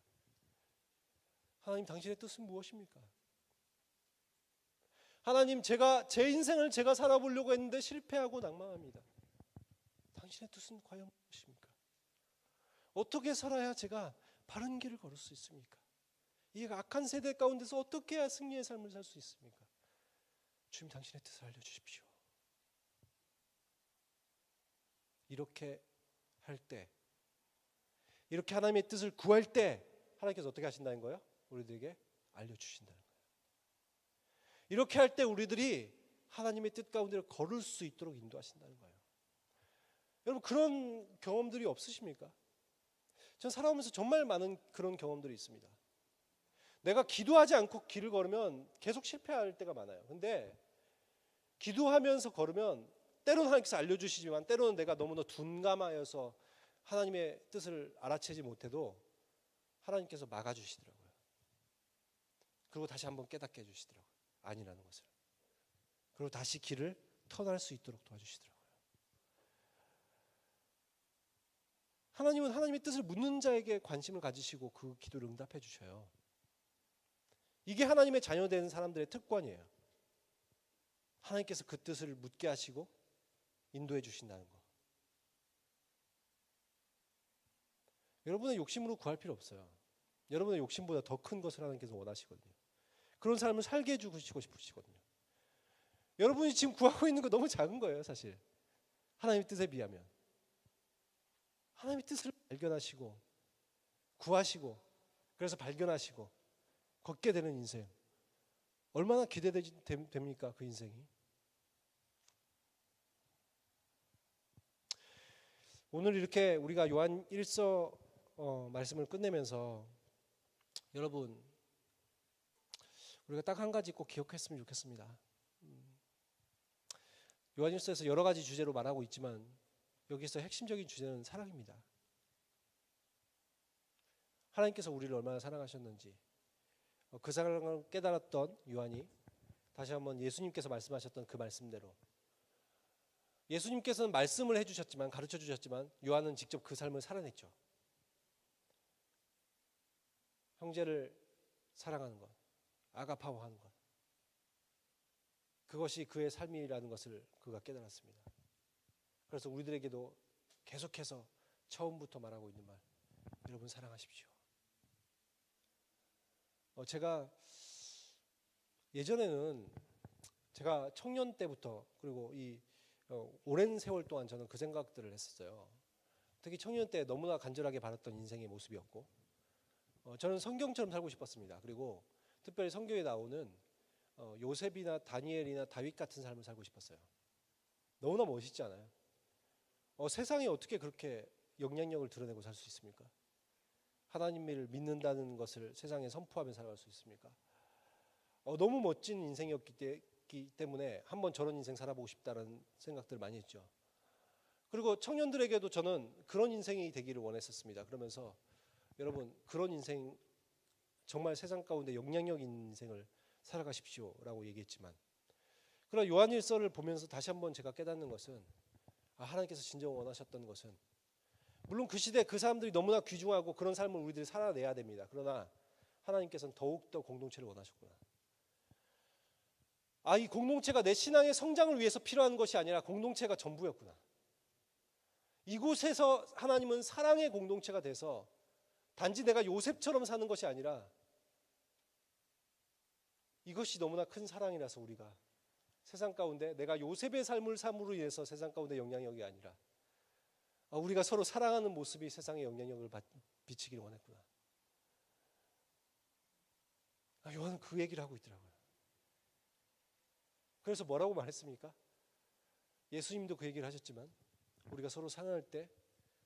하나님 당신의 뜻은 무엇입니까? 하나님, 제가 제 인생을 제가 살아보려고 했는데 실패하고 낭망합니다. 당신의 뜻은 과연 무엇입니까? 어떻게 살아야 제가 바른 길을 걸을 수 있습니까? 이 악한 세대 가운데서 어떻게 해야 승리의 삶을 살 수 있습니까? 주님 당신의 뜻을 알려주십시오. 이렇게 할 때, 이렇게 하나님의 뜻을 구할 때 하나님께서 어떻게 하신다는 거예요? 우리들에게 알려주신다는 거예요. 이렇게 할 때 우리들이 하나님의 뜻 가운데를 걸을 수 있도록 인도하신다는 거예요. 여러분, 그런 경험들이 없으십니까? 전 살아오면서 정말 많은 그런 경험들이 있습니다. 내가 기도하지 않고 길을 걸으면 계속 실패할 때가 많아요. 근데 기도하면서 걸으면 때로는 하나님께서 알려주시지만 때로는 내가 너무나 둔감하여서 하나님의 뜻을 알아채지 못해도 하나님께서 막아주시더라고요. 그리고 다시 한번 깨닫게 해주시더라고요. 아니라는 것을. 그리고 다시 길을 터날 수 있도록 도와주시더라고요. 하나님은 하나님의 뜻을 묻는 자에게 관심을 가지시고 그 기도를 응답해 주셔요. 이게 하나님의 자녀된 사람들의 특권이에요. 하나님께서 그 뜻을 묻게 하시고 인도해 주신다는 거. 여러분의 욕심으로 구할 필요 없어요. 여러분의 욕심보다 더 큰 것을 하나님께서 원하시거든요. 그런 삶을 살게 해주시고 싶으시거든요. 여러분이 지금 구하고 있는 거 너무 작은 거예요, 사실. 하나님의 뜻에 비하면. 하나님의 뜻을 발견하시고 구하시고 그래서 발견하시고 걷게 되는 인생, 얼마나 기대됩니까? 그 인생이. 오늘 이렇게 우리가 요한 1서 말씀을 끝내면서 여러분, 우리가 딱 한 가지 꼭 기억했으면 좋겠습니다. 요한 1서에서 여러 가지 주제로 말하고 있지만 여기서 핵심적인 주제는 사랑입니다. 하나님께서 우리를 얼마나 사랑하셨는지 그 사랑을 깨달았던 요한이 다시 한번 예수님께서 말씀하셨던 그 말씀대로, 예수님께서는 말씀을 해주셨지만, 가르쳐 주셨지만 요한은 직접 그 삶을 살아냈죠. 형제를 사랑하는 것, 아가파오하는 것, 그것이 그의 삶이라는 것을 그가 깨달았습니다. 그래서 우리들에게도 계속해서 처음부터 말하고 있는 말, 여러분 사랑하십시오. 제가 예전에는 제가 청년 때부터 그리고 이 오랜 세월 동안 저는 그 생각들을 했었어요. 특히 청년 때 너무나 간절하게 바랐던 인생의 모습이었고, 저는 성경처럼 살고 싶었습니다. 그리고 특별히 성경에 나오는 요셉이나 다니엘이나 다윗 같은 삶을 살고 싶었어요. 너무나 멋있지 않아요? 세상에 어떻게 그렇게 영향력을 드러내고 살 수 있습니까? 하나님을 믿는다는 것을 세상에 선포하며 살아갈 수 있습니까? 너무 멋진 인생이었기 때문에 한번 저런 인생 살아보고 싶다는 생각들을 많이 했죠. 그리고 청년들에게도 저는 그런 인생이 되기를 원했었습니다. 그러면서 여러분, 그런 인생, 정말 세상 가운데 영향력 있는 인생을 살아가십시오라고 얘기했지만, 그러나 요한일서를 보면서 다시 한번 제가 깨닫는 것은, 하나님께서 진정 원하셨던 것은, 물론 그 시대 그 사람들이 너무나 귀중하고 그런 삶을 우리들이 살아내야 됩니다. 그러나 하나님께서는 더욱더 공동체를 원하셨구나. 이 공동체가 내 신앙의 성장을 위해서 필요한 것이 아니라 공동체가 전부였구나. 이곳에서 하나님은 사랑의 공동체가 돼서 단지 내가 요셉처럼 사는 것이 아니라, 이것이 너무나 큰 사랑이라서 우리가 세상 가운데 내가 요셉의 삶을 삶으로 인해서 세상 가운데 영향력이 아니라 우리가 서로 사랑하는 모습이 세상에 영향력을 비치기를 원했구나. 요한은 그 얘기를 하고 있더라고요. 그래서 뭐라고 말했습니까? 예수님도 그 얘기를 하셨지만 우리가 서로 사랑할 때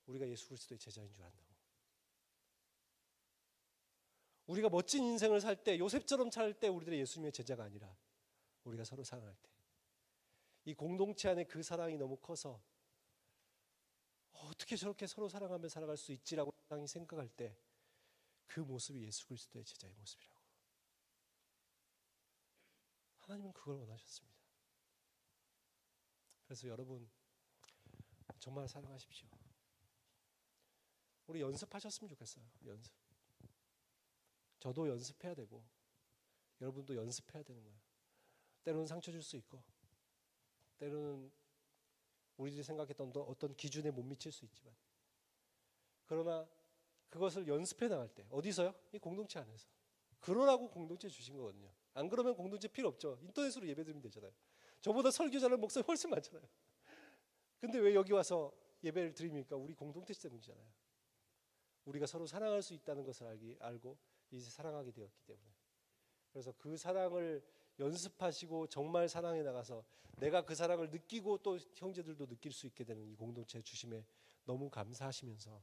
우리가 예수 그리스도의 제자인 줄 안다고. 우리가 멋진 인생을 살 때, 요셉처럼 살 때 우리들의 예수님의 제자가 아니라 우리가 서로 사랑할 때, 이 공동체 안에 그 사랑이 너무 커서 어떻게 저렇게 서로 사랑하며 살아갈 수 있지라고 세상이 생각할 때 그 모습이 예수 그리스도의 제자의 모습이라고. 하나님은 그걸 원하셨습니다. 그래서 여러분, 정말 사랑하십시오. 우리 연습하셨으면 좋겠어요. 연습. 저도 연습해야 되고 여러분도 연습해야 되는 거예요. 때로는 상처 줄 수 있고, 때로는 우리들이 생각했던 어떤 기준에 못 미칠 수 있지만, 그러나 그것을 연습해 나갈 때, 어디서요? 이 공동체 안에서. 그러라고 공동체 주신 거거든요. 안 그러면 공동체 필요 없죠. 인터넷으로 예배드리면 되잖아요. 저보다 설교 잘하는 목사님 훨씬 많잖아요. 근데 왜 여기 와서 예배를 드립니까? 우리 공동체 때문이잖아요. 우리가 서로 사랑할 수 있다는 것을 알고 이제 사랑하게 되었기 때문에. 그래서 그 사랑을 연습하시고 정말 사랑해 나가서 내가 그 사랑을 느끼고 또 형제들도 느낄 수 있게 되는 이 공동체 주심에 너무 감사하시면서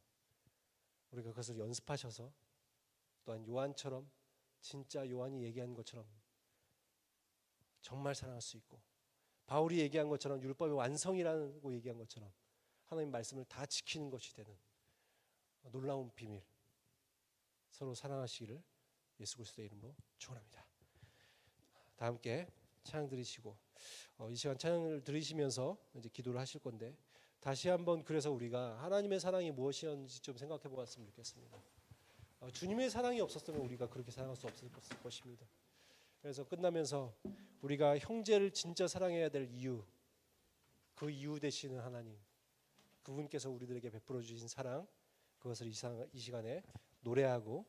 우리가 그것을 연습하셔서 또한 요한처럼, 진짜 요한이 얘기한 것처럼 정말 사랑할 수 있고, 바울이 얘기한 것처럼 율법의 완성이라고 얘기한 것처럼 하나님 말씀을 다 지키는 것이 되는 놀라운 비밀, 서로 사랑하시기를 예수 그리스도의 이름으로 축원합니다. 다 함께 찬양 드리시고 이 시간 찬양을 들으시면서 이제 기도를 하실 건데, 다시 한번 그래서 우리가 하나님의 사랑이 무엇이었는지 좀 생각해 보았으면 좋겠습니다. 주님의 사랑이 없었으면 우리가 그렇게 사랑할 수 없을 것입니다. 그래서 끝나면서 우리가 형제를 진짜 사랑해야 될 이유, 그 이유 되시는 하나님, 그분께서 우리들에게 베풀어 주신 사랑, 그것을 이 시간에 노래하고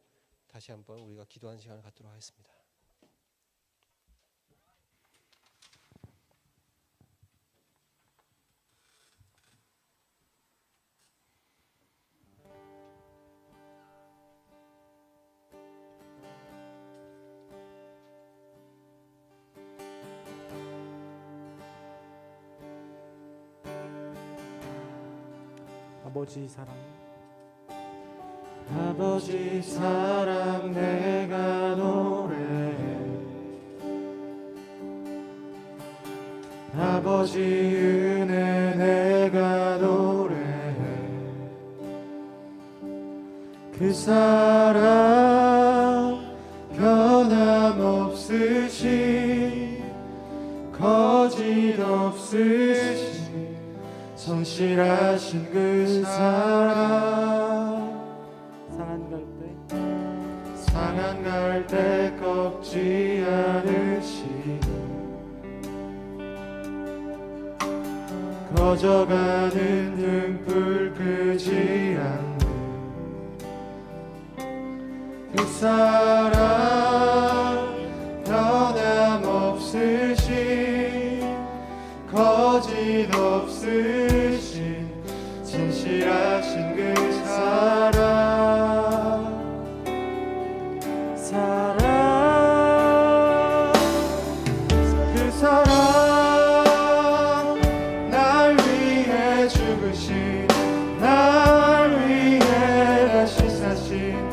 다시 한번 우리가 기도하는 시간을 갖도록 하겠습니다. 아버지 사랑, 아버지 사랑 내가 노래해, 아버지 은혜 내가 노래해, 그 사랑 변함없으신, 거짓 없으신, 성실하신 그 사랑, 상한 갈 때 꺾지 않으시고, 꺼져가는 등불 끄지 않는 그 사랑 변함없으신, 거짓 없으신, 진실하신 그 사랑, 그 사랑, 날 위해 죽으신, 날 위해 다시 사신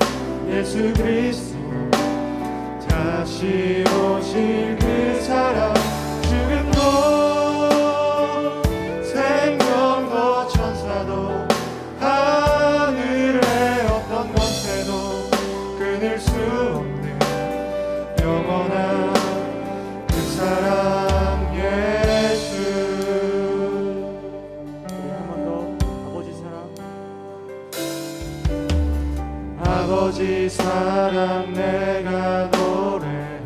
사랑 내가 노래해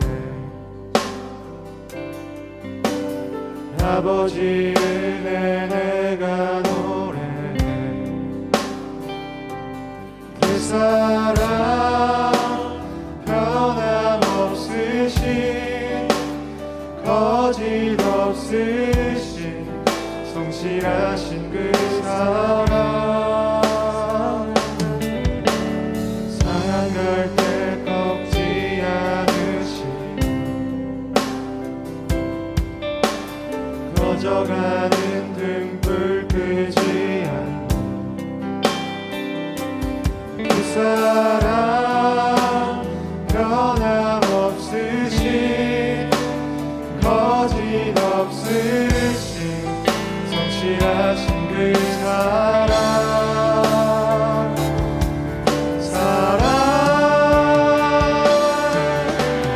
아버지 은혜 내가 노래해 그 사랑 변함없으신 거짓 없으신 성실하신 그 사랑 상할 때 꺾지 않으신 꺼져가는 등불 끄지 않는 그 사랑 변함없으신 거짓 없으신 성실하신 그 사랑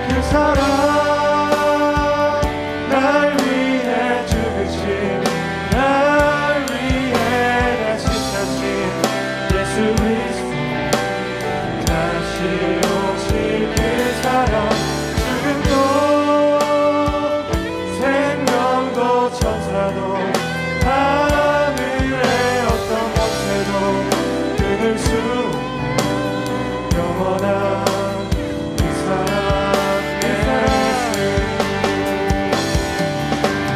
그 사랑 날 위해 죽으신 날 위해 다시 사신 예수 그리스도 다시 오실 그 사랑 죽음도 생명도 천사도 하늘의 어떤 권세도 끊을 수 없는 영원한 그 사랑 예수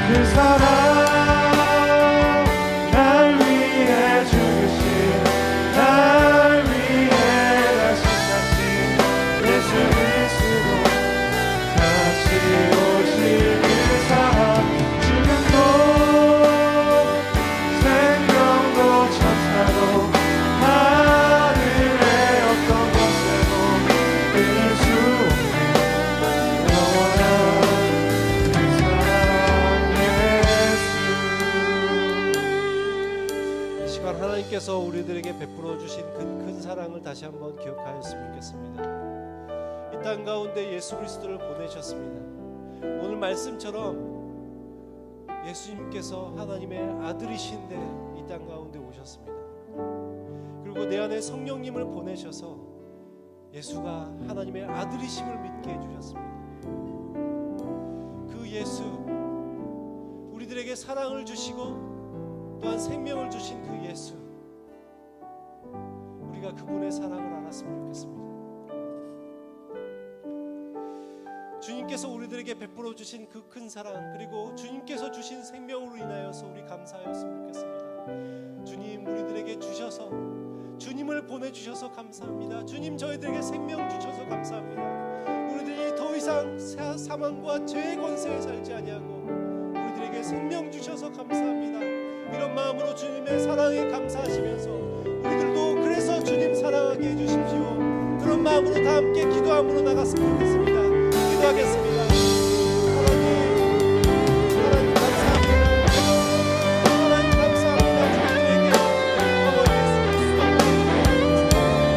그 사랑 날 위해 죽으신 날 위해 다시 사신 예수 그리스도 다시 오실 그 사랑 죽음도 생명도 천사도 하늘의 어떤 것에도 끊을 수 없는 영원한 그 사랑 예수. 이 시간 하나님께서 우리들에게 베풀어 주신 그 큰 사랑을 다시 한번 기억하였으면 좋겠습니다. 이 땅 가운데 예수 그리스도를 보내셨습니다. 오늘 말씀처럼 예수님께서 하나님의 아들이신데 이 땅 가운데 오셨습니다. 그리고 내 안에 성령님을 보내셔서 예수가 하나님의 아들이심을 믿게 해주셨습니다. 그 예수, 우리들에게 사랑을 주시고 또한 생명을 주신 그 예수, 우리가 그분의 사랑을 알았으면 좋겠습니다. 주님께서 우리들에게 베풀어 주신 그 큰 사랑, 그리고 주님께서 주신 생명으로 인하여서 우리 감사하였으면 좋겠습니다. 주님, 우리들에게 주셔서, 주님을 보내주셔서 감사합니다. 주님, 저희들에게 생명 주셔서 감사합니다. 우리들이 더 이상 사망과 죄의 권세에 살지 아니하고 우리들에게 생명 주셔서 감사합니다. 이런 마음으로 주님의 사랑에 감사하시면서 우리들도 그래서 주님 사랑하게 해주십시오. 그런 마음으로 다 함께 기도함으로 나갔으면 좋겠습니다. 기도하겠습니다. 하나님 감사합니다. 하나님 감사합니다. 주님에게 아버지 예수 그리스도 하나님 감사합니다.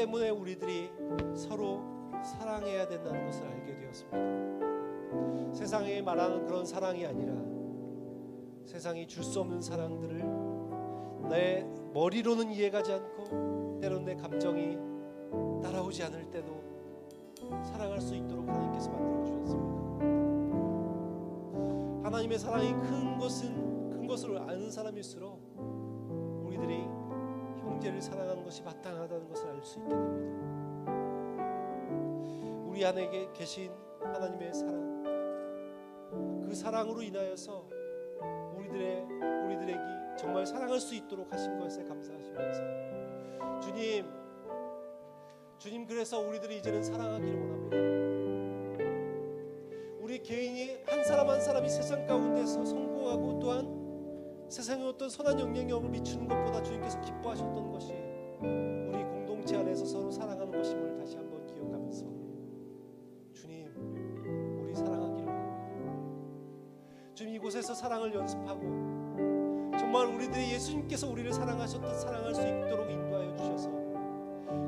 때문에 우리들이 서로 사랑해야 된다는 것을 알게 되었습니다. 세상에 말하는 그런 사랑이 아니라 세상이 줄 수 없는 사랑들을 내 머리로는 이해가지 않고 때로는 내 감정이 따라오지 않을 때도 사랑할 수 있도록 하나님께서 만들어 주셨습니다. 하나님의 사랑이 큰 것을 아는 사람일수록 우리들이 형제를 사랑하는 것이 마땅하다는 것을 알 수 있게 됩니다. 우리 안에 계신 하나님의 사랑, 그 사랑으로 인하여서 우리들에게 정말 사랑할 수 있도록 하신 것에 감사하시면서 주님 그래서 우리들이 이제는 사랑하기를 원합니다. 우리 개인이 한 사람 한 사람이 세상 가운데서 성공하고 또한 세상에 어떤 선한 영향력을 미치는 것보다 주님께서 기뻐하셨던 것이 우리 공동체 안에서 서로 사랑하는 것임을 다시 한번 기억하면서 주님 우리 사랑하기를 원합니다. 주님 이곳에서 사랑을 연습하고 정말 우리들이 예수님께서 우리를 사랑하셨듯 사랑할 수 있도록 인도하여 주셔서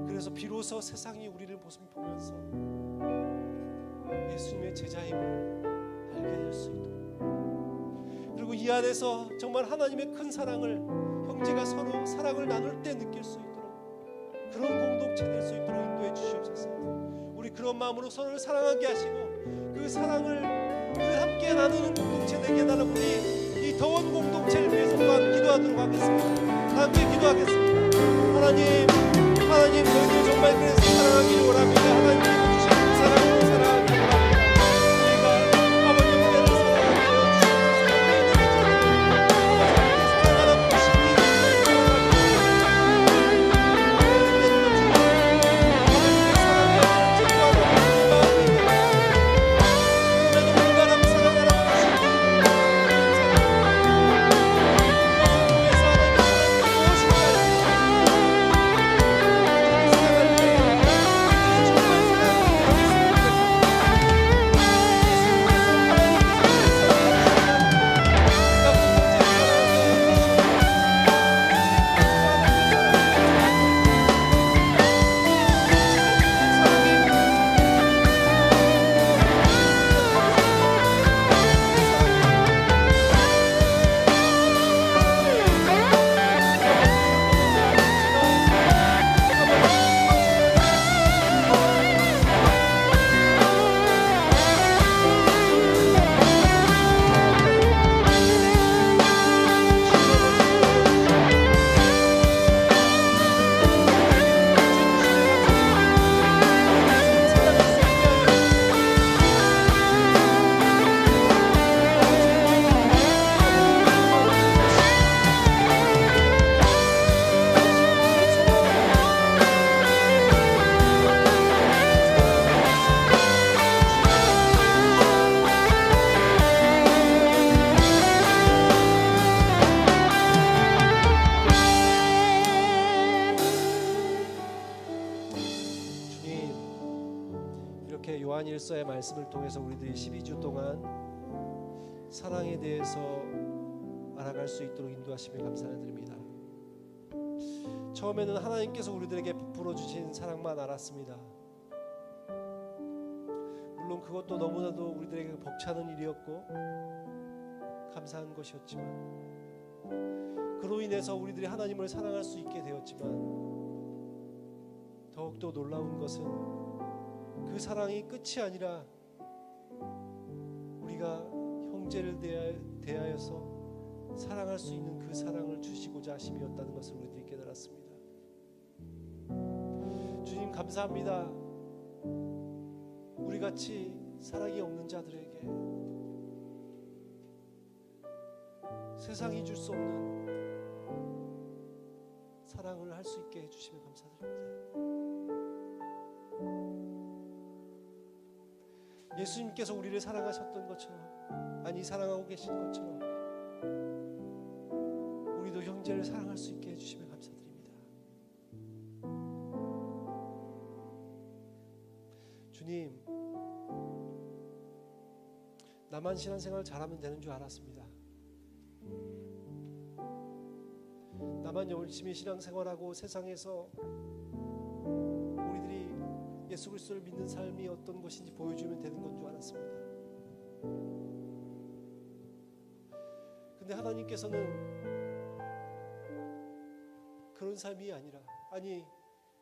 그래서 비로소 세상이 우리를 보면서 예수님의 제자임을 알게 될 수 있도록 그리고 이 안에서 정말 하나님의 큰 사랑을 형제가 서로 사랑을 나눌 때 느낄 수 있도록 그런 공동체 될 수 있도록 인도해 주시옵소서. 우리 그런 마음으로 서로를 사랑하게 하시고 그 사랑을 함께 나누는 공동체 되게 해달라. 우리 이 더운 공동체를 위해서 또한 기도하도록 하겠습니다. 함께 기도하겠습니다. 하나님 저희들 정말 그래서 사랑하기를 원합니다. 하나님께서 주신 그 사랑으로 사랑하기를 원합니다. 우리가 아버지 은혜를 사랑하게 하여 주시옵소서. 사랑하는 것이 요한일서의 말씀을 통해서 우리들이 12주 동안 사랑에 대해서 알아갈 수 있도록 인도하심에 감사를 드립니다. 처음에는 하나님께서 우리들에게 베풀어 주신 사랑만 알았습니다. 물론 그것도 너무나도 우리들에게 벅차는 일이었고 감사한 것이었지만 그로 인해서 우리들이 하나님을 사랑할 수 있게 되었지만 더욱더 놀라운 것은 그 사랑이 끝이 아니라 우리가 형제를 대하여서 사랑할 수 있는 그 사랑을 주시고자 하심이었다는 것을 우리들이 깨달았습니다. 주님 감사합니다. 우리같이 사랑이 없는 자들에게 세상이 줄 수 없는 사랑을 할 수 있게 해주시면 감사드립니다. 예수님께서 우리를 사랑하셨던 것처럼 사랑하고 계신 것처럼 우리도 형제를 사랑할 수 있게 해주시면 감사드립니다. 주님, 나만 신앙생활 잘하면 되는 줄 알았습니다. 나만 열심히 신앙생활하고 세상에서 예수 그리스도를 믿는 삶이 어떤 것인지 보여주면 되는 건 줄 알았습니다. 근데 하나님께서는 그런 삶이 아니라, 아니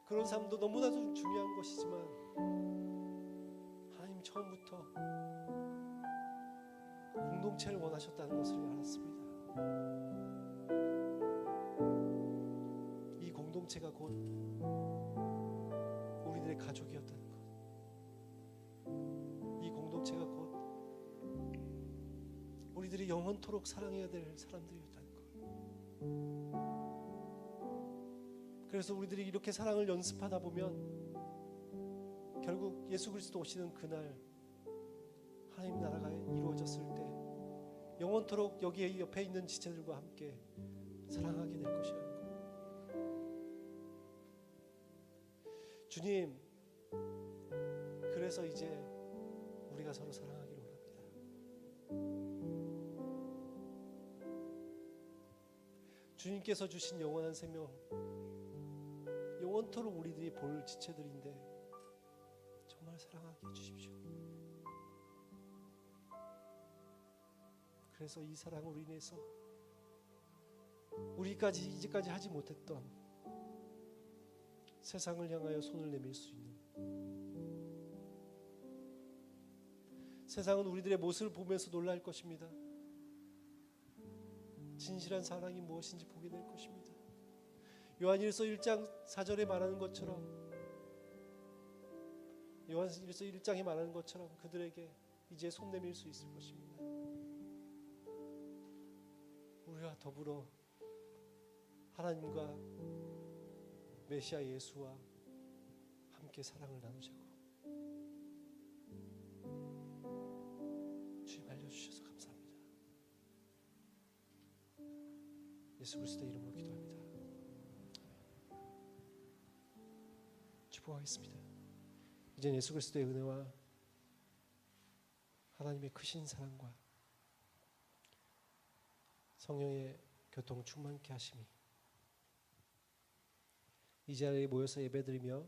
그런 삶도 너무나도 중요한 것이지만 하나님 처음부터 공동체를 원하셨다는 것을 알았습니다. 이 공동체가 곧 우리들의 가족이었다는 것, 이 공동체가 곧 우리들이 영원토록 사랑해야 될 사람들이었다는 것. 그래서 우리들이 이렇게 사랑을 연습하다 보면 결국 예수 그리스도 오시는 그날 하나님 나라가 이루어졌을 때 영원토록 여기에 옆에 있는 지체들과 함께 사랑하게 될 것이라는 것. 주님, 그래서 이제 우리가 서로 사랑하기를 원합니다. 주님께서 주신 영원한 생명, 영원토록 우리들이 볼 지체들인데 정말 사랑하게 해주십시오. 그래서 이 사랑으로 인해서 우리까지 이제까지 하지 못했던 세상을 향하여 손을 내밀 수 있는, 세상은 우리들의 모습을 보면서 놀랄 것입니다. 진실한 사랑이 무엇인지 보게 될 것입니다. 요한일서 1장 4절에 말하는 것처럼, 요한일서 1장에 말하는 것처럼 그들에게 이제 손 내밀 수 있을 것입니다. 우리와 더불어 하나님과 메시아 예수와 함께 사랑을 나누자고. 주님 알려주셔서 감사합니다. 예수 그리스도의 이름으로 기도합니다. 축복하겠습니다. 이제 예수 그리스도의 은혜와 하나님의 크신 사랑과 성령의 교통 충만케 하심이 이 자리에 모여서 예배드리며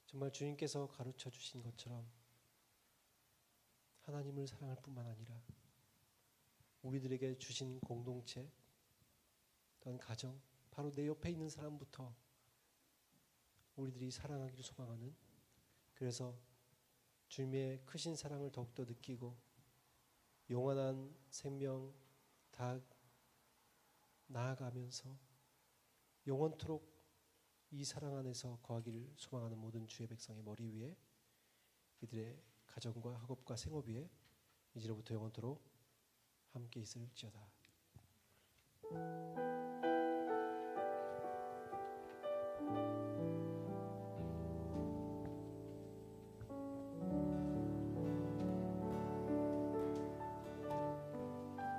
정말 주님께서 가르쳐 주신 것처럼 하나님을 사랑할 뿐만 아니라 우리들에게 주신 공동체 또한 가정, 바로 내 옆에 있는 사람부터 우리들이 사랑하기를 소망하는, 그래서 주님의 크신 사랑을 더욱더 느끼고 영원한 생명 다 나아가면서 영원토록 이 사랑 안에서 거하기를 소망하는 모든 주의 백성의 머리 위에, 이들의 가정과 학업과 생업 위에 이제로부터 영원토록 함께 있을지어다.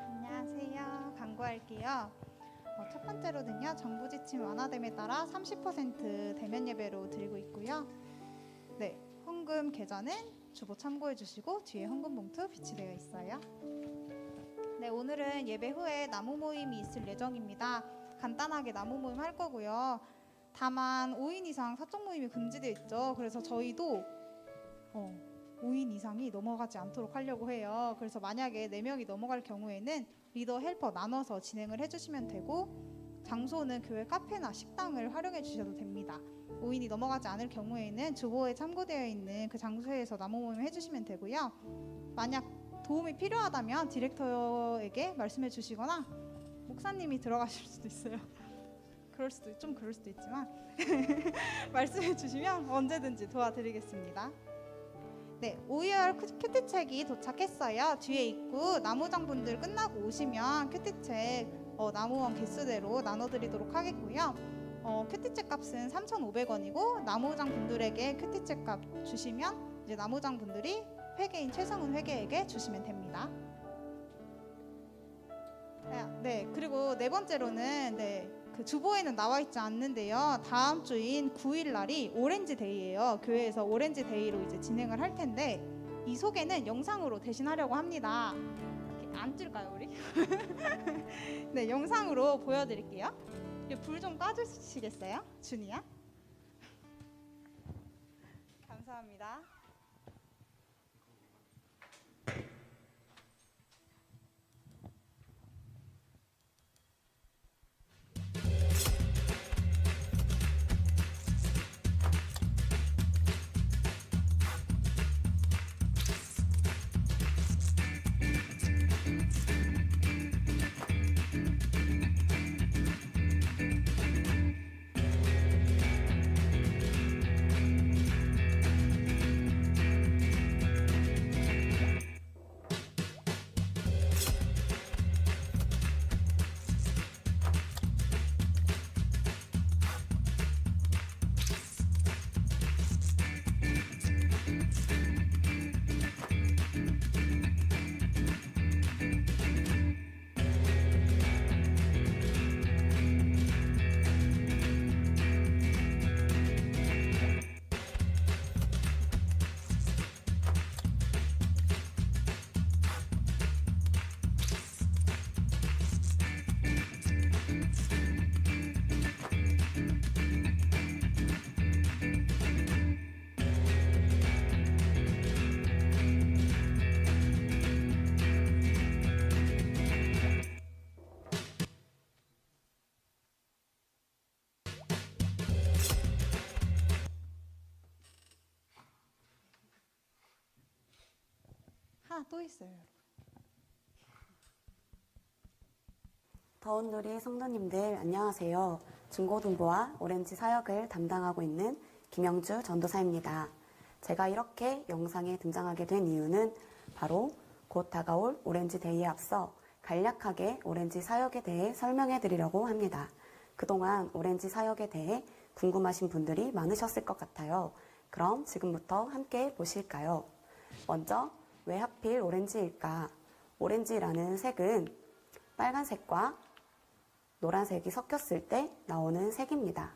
안녕하세요. 광고할게요. 첫 번째로는요, 정부 지침 완화됨에 따라 30% 대면 예배로 드리고 있고요. 네, 헌금 계좌는 주보 참고해 주시고 뒤에 헌금 봉투 비치되어 있어요. 네, 오늘은 예배 후에 나무 모임이 있을 예정입니다. 간단하게 나무 모임 할 거고요. 다만 5인 이상 사적 모임이 금지되어 있죠. 그래서 저희도 5인 이상이 넘어가지 않도록 하려고 해요. 그래서 만약에 4명이 넘어갈 경우에는 리더 헬퍼 나눠서 진행을 해주시면 되고, 장소는 교회 카페나 식당을 활용해 주셔도 됩니다. 5인이 넘어가지 않을 경우에는 주보에 참고되어 있는 그 장소에서 나무 모임 해주시면 되고요. 만약 도움이 필요하다면 디렉터에게 말씀해 주시거나 목사님이 들어가실 수도 있어요. 그럴 수도 있지만 말씀해 주시면 언제든지 도와드리겠습니다. 네, 5월 큐티책이 도착했어요. 뒤에 있고 나무장분들 끝나고 오시면 큐티책 나무원 개수대로 나눠드리도록 하겠고요. 큐티책 값은 3,500원이고 나무장분들에게 큐티책 값 주시면 이제 나무장분들이 회계인 최성은 회계에게 주시면 됩니다. 네, 그리고 네 번째로는 그 주보에는 나와 있지 않는데요. 다음 주인 9일 날이 오렌지 데이예요. 교회에서 오렌지 데이로 이제 진행을 할 텐데 이 소개는 영상으로 대신하려고 합니다. 앉을까요, 우리? 네, 영상으로 보여드릴게요. 불 좀 꺼주시겠어요, 준이야? 감사합니다. 하나 또 있어요. 더운 누리 성도님들 안녕하세요. 중고등부와 오렌지 사역을 담당하고 있는 김영주 전도사입니다. 제가 이렇게 영상에 등장하게 된 이유는 바로 곧 다가올 오렌지 데이에 앞서 간략하게 오렌지 사역에 대해 설명해 드리려고 합니다. 그동안 오렌지 사역에 대해 궁금하신 분들이 많으셨을 것 같아요. 그럼 지금부터 함께 보실까요? 먼저 왜 하필 오렌지일까? 오렌지라는 색은 빨간색과 노란색이 섞였을 때 나오는 색입니다.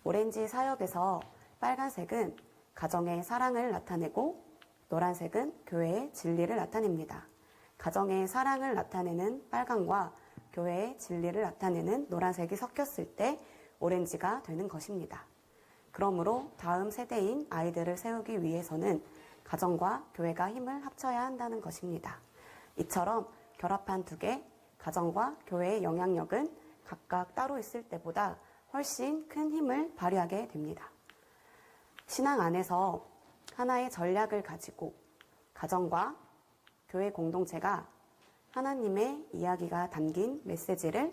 오렌지 사역에서 빨간색은 가정의 사랑을 나타내고 노란색은 교회의 진리를 나타냅니다. 가정의 사랑을 나타내는 빨간과 교회의 진리를 나타내는 노란색이 섞였을 때 오렌지가 되는 것입니다. 그러므로 다음 세대인 아이들을 세우기 위해서는 가정과 교회가 힘을 합쳐야 한다는 것입니다. 이처럼 결합한 두 개, 가정과 교회의 영향력은 각각 따로 있을 때보다 훨씬 큰 힘을 발휘하게 됩니다. 신앙 안에서 하나의 전략을 가지고 가정과 교회 공동체가 하나님의 이야기가 담긴 메시지를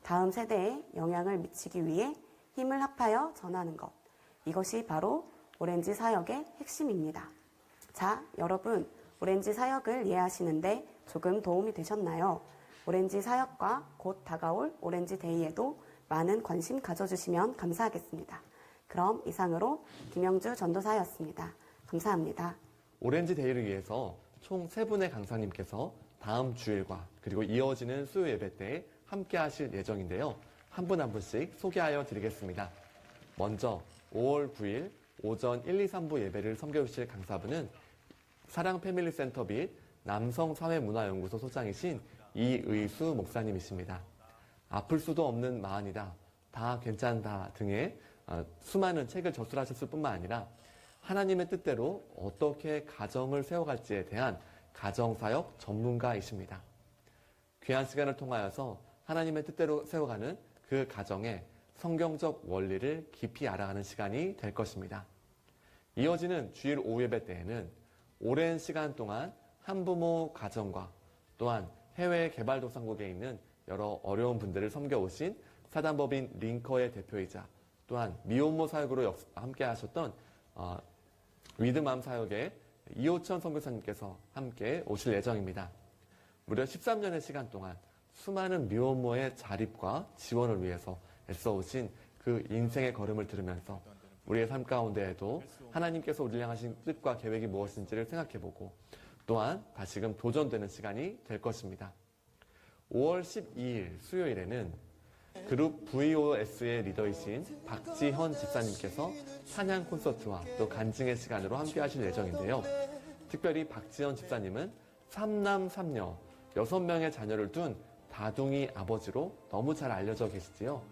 다음 세대에 영향을 미치기 위해 힘을 합하여 전하는 것. 이것이 바로 오렌지 사역의 핵심입니다. 자, 여러분, 오렌지 사역을 이해하시는데 조금 도움이 되셨나요? 오렌지 사역과 곧 다가올 오렌지 데이에도 많은 관심 가져주시면 감사하겠습니다. 그럼 이상으로 김영주 전도사였습니다. 감사합니다. 오렌지 데이를 위해서 총 3분의 강사님께서 다음 주일과 그리고 이어지는 수요 예배 때 함께 하실 예정인데요. 한 분 한 분씩 소개하여 드리겠습니다. 먼저 5월 9일 오전 1, 2, 3부 예배를 섬겨주실 강사분은 사랑 패밀리 센터 및 남성사회문화연구소 소장이신 이의수 목사님이십니다. 아플 수도 없는 마흔이다, 다 괜찮다 등의 수많은 책을 저술하셨을 뿐만 아니라 하나님의 뜻대로 어떻게 가정을 세워갈지에 대한 가정사역 전문가이십니다. 귀한 시간을 통하여서 하나님의 뜻대로 세워가는 그 가정의 성경적 원리를 깊이 알아가는 시간이 될 것입니다. 이어지는 주일 오후 예배 때에는 오랜 시간 동안 한부모 가정과 또한 해외 개발도상국에 있는 여러 어려운 분들을 섬겨오신 사단법인 링커의 대표이자 또한 미혼모 사역으로 함께 하셨던 위드맘 사역의 이호천 선교사님께서 함께 오실 예정입니다. 무려 13년의 시간 동안 수많은 미혼모의 자립과 지원을 위해서 애써오신 그 인생의 걸음을 들으면서 우리의 삶 가운데에도 하나님께서 우리를 향하신 뜻과 계획이 무엇인지를 생각해보고 또한 다시금 도전되는 시간이 될 것입니다. 5월 12일 수요일에는 그룹 VOS의 리더이신 박지현 집사님께서 찬양 콘서트와 또 간증의 시간으로 함께 하실 예정인데요. 특별히 박지현 집사님은 3남 3녀 6명의 자녀를 둔 다둥이 아버지로 너무 잘 알려져 계시지요.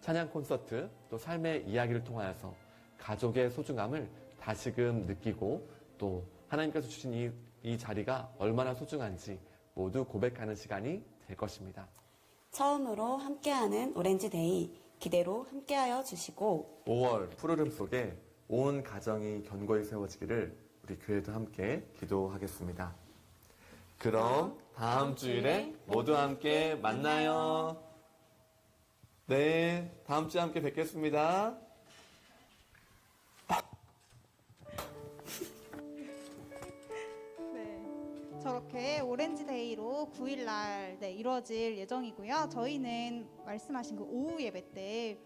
찬양 콘서트 또 삶의 이야기를 통하여서 가족의 소중함을 다시금 느끼고 또 하나님께서 주신 이 자리가 얼마나 소중한지 모두 고백하는 시간이 될 것입니다. 처음으로 함께하는 오렌지데이 기대로 함께하여 주시고 5월 푸르름 속에 온 가정이 견고히 세워지기를 우리 교회도 함께 기도하겠습니다. 그럼 다음 주일에 모두 함께 만나요. 네, 다음 주에 함께 뵙겠습니다. 네, 저렇게 오렌지데이로 9일날 이루어질 예정이고요. 저희는 말씀하신 그 오후 예배 때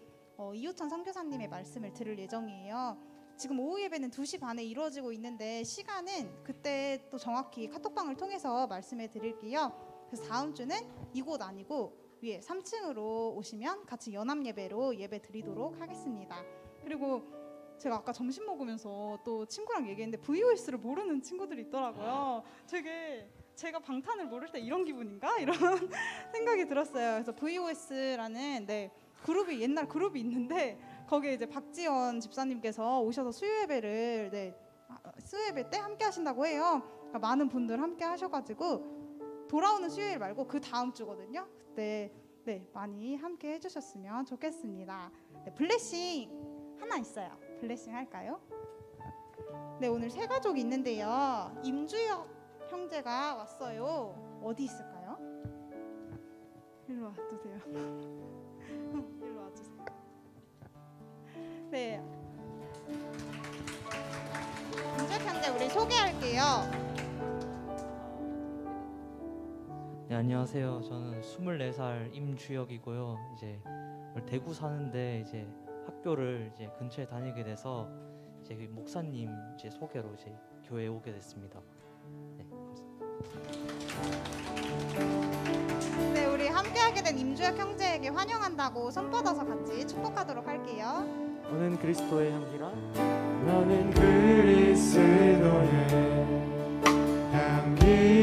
이호천 선교사님의 말씀을 들을 예정이에요. 지금 오후 예배는 2시 반에 이루어지고 있는데 시간은 그때 또 정확히 카톡방을 통해서 말씀해 드릴게요. 그래서 다음 주는 이곳 아니고 위에 3층으로 오시면 같이 연합 예배로 예배 드리도록 하겠습니다. 그리고 제가 아까 점심 먹으면서 또 친구랑 얘기했는데 VOS를 모르는 친구들이 있더라고요. 되게 제가 방탄을 모를 때 이런 기분인가? 이런 생각이 들었어요. 그래서 VOS라는 그룹이 옛날 그룹이 있는데 거기에 이제 박지원 집사님께서 오셔서 수요 예배 때 함께 하신다고 해요. 그러니까 많은 분들 함께 하셔가지고 돌아오는 수요일 말고 그 다음 주거든요. 그때 많이 함께 해주셨으면 좋겠습니다. 블레싱 하나 있어요. 블레싱 할까요? 네, 오늘 세 가족이 있는데요. 임주혁 형제가 왔어요. 어디 있을까요? 일로 와주세요. 일로 와주세요. 네, 임주혁 형제 우리 소개할게요. 네, 안녕하세요. 저는 24살 임주혁이고요. 이제 대구 사는데 이제 학교를 이제 근처에 다니게 돼서 이제 목사님 이제 소개로 이제 교회에 오게 됐습니다. 네, 감사합니다. 네, 우리 함께하게 된 임주혁 형제에게 환영한다고 손 뻗어서 같이 축복하도록 할게요. 너는 그리스도의 향기라. 너는 그리스도의 향기라.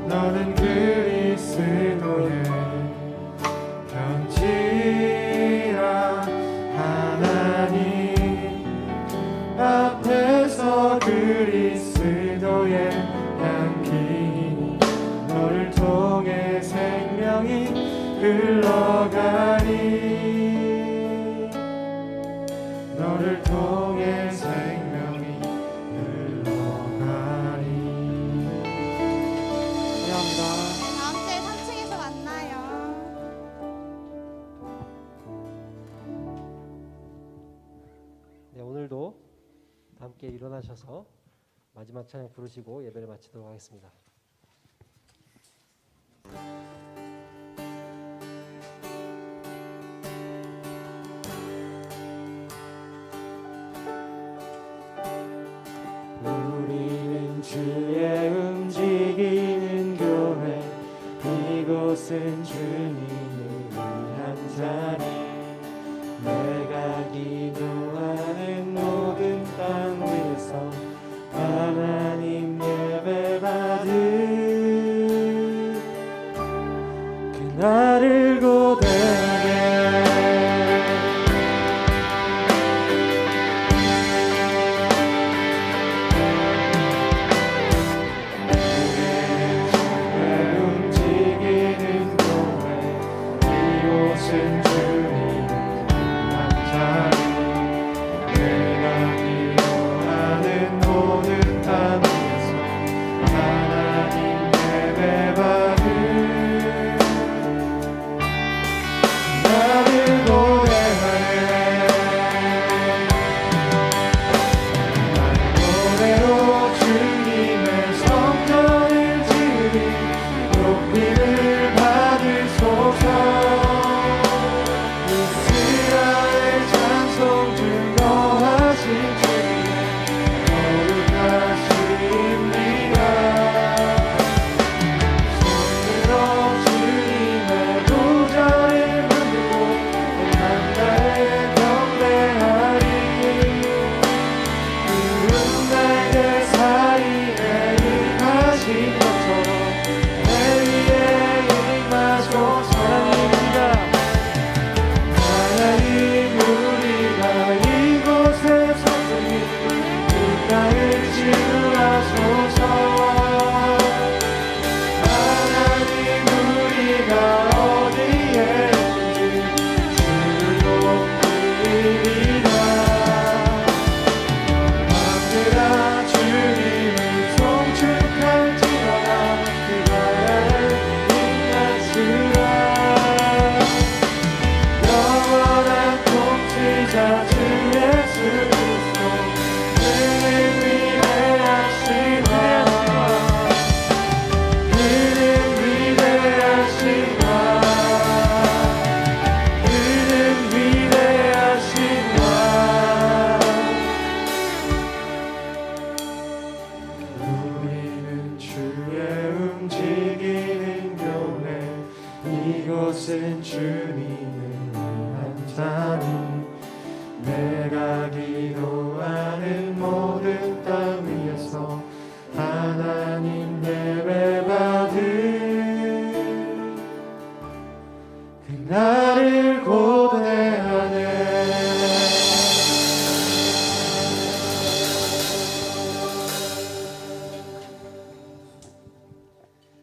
너는 그리스도의 편지라. 하나님 앞에서 그리스도의 향기 너를 통해 생명이 흘러가니 너를 통해 생명이 흘러가니. 감사합니다. 다음 주에 3층에서 만나요. 네, 오늘도 함께 일어나셔서 마지막 찬양 부르시고 예배를 마치도록 하겠습니다. 우리는 주의 움직이는 교회, 이곳은 주님을 위한 자리. 내가 기도하는 모든 땅 위에서 하나님 예배 받으 이곳은 주님을 위한 자리 내가 기도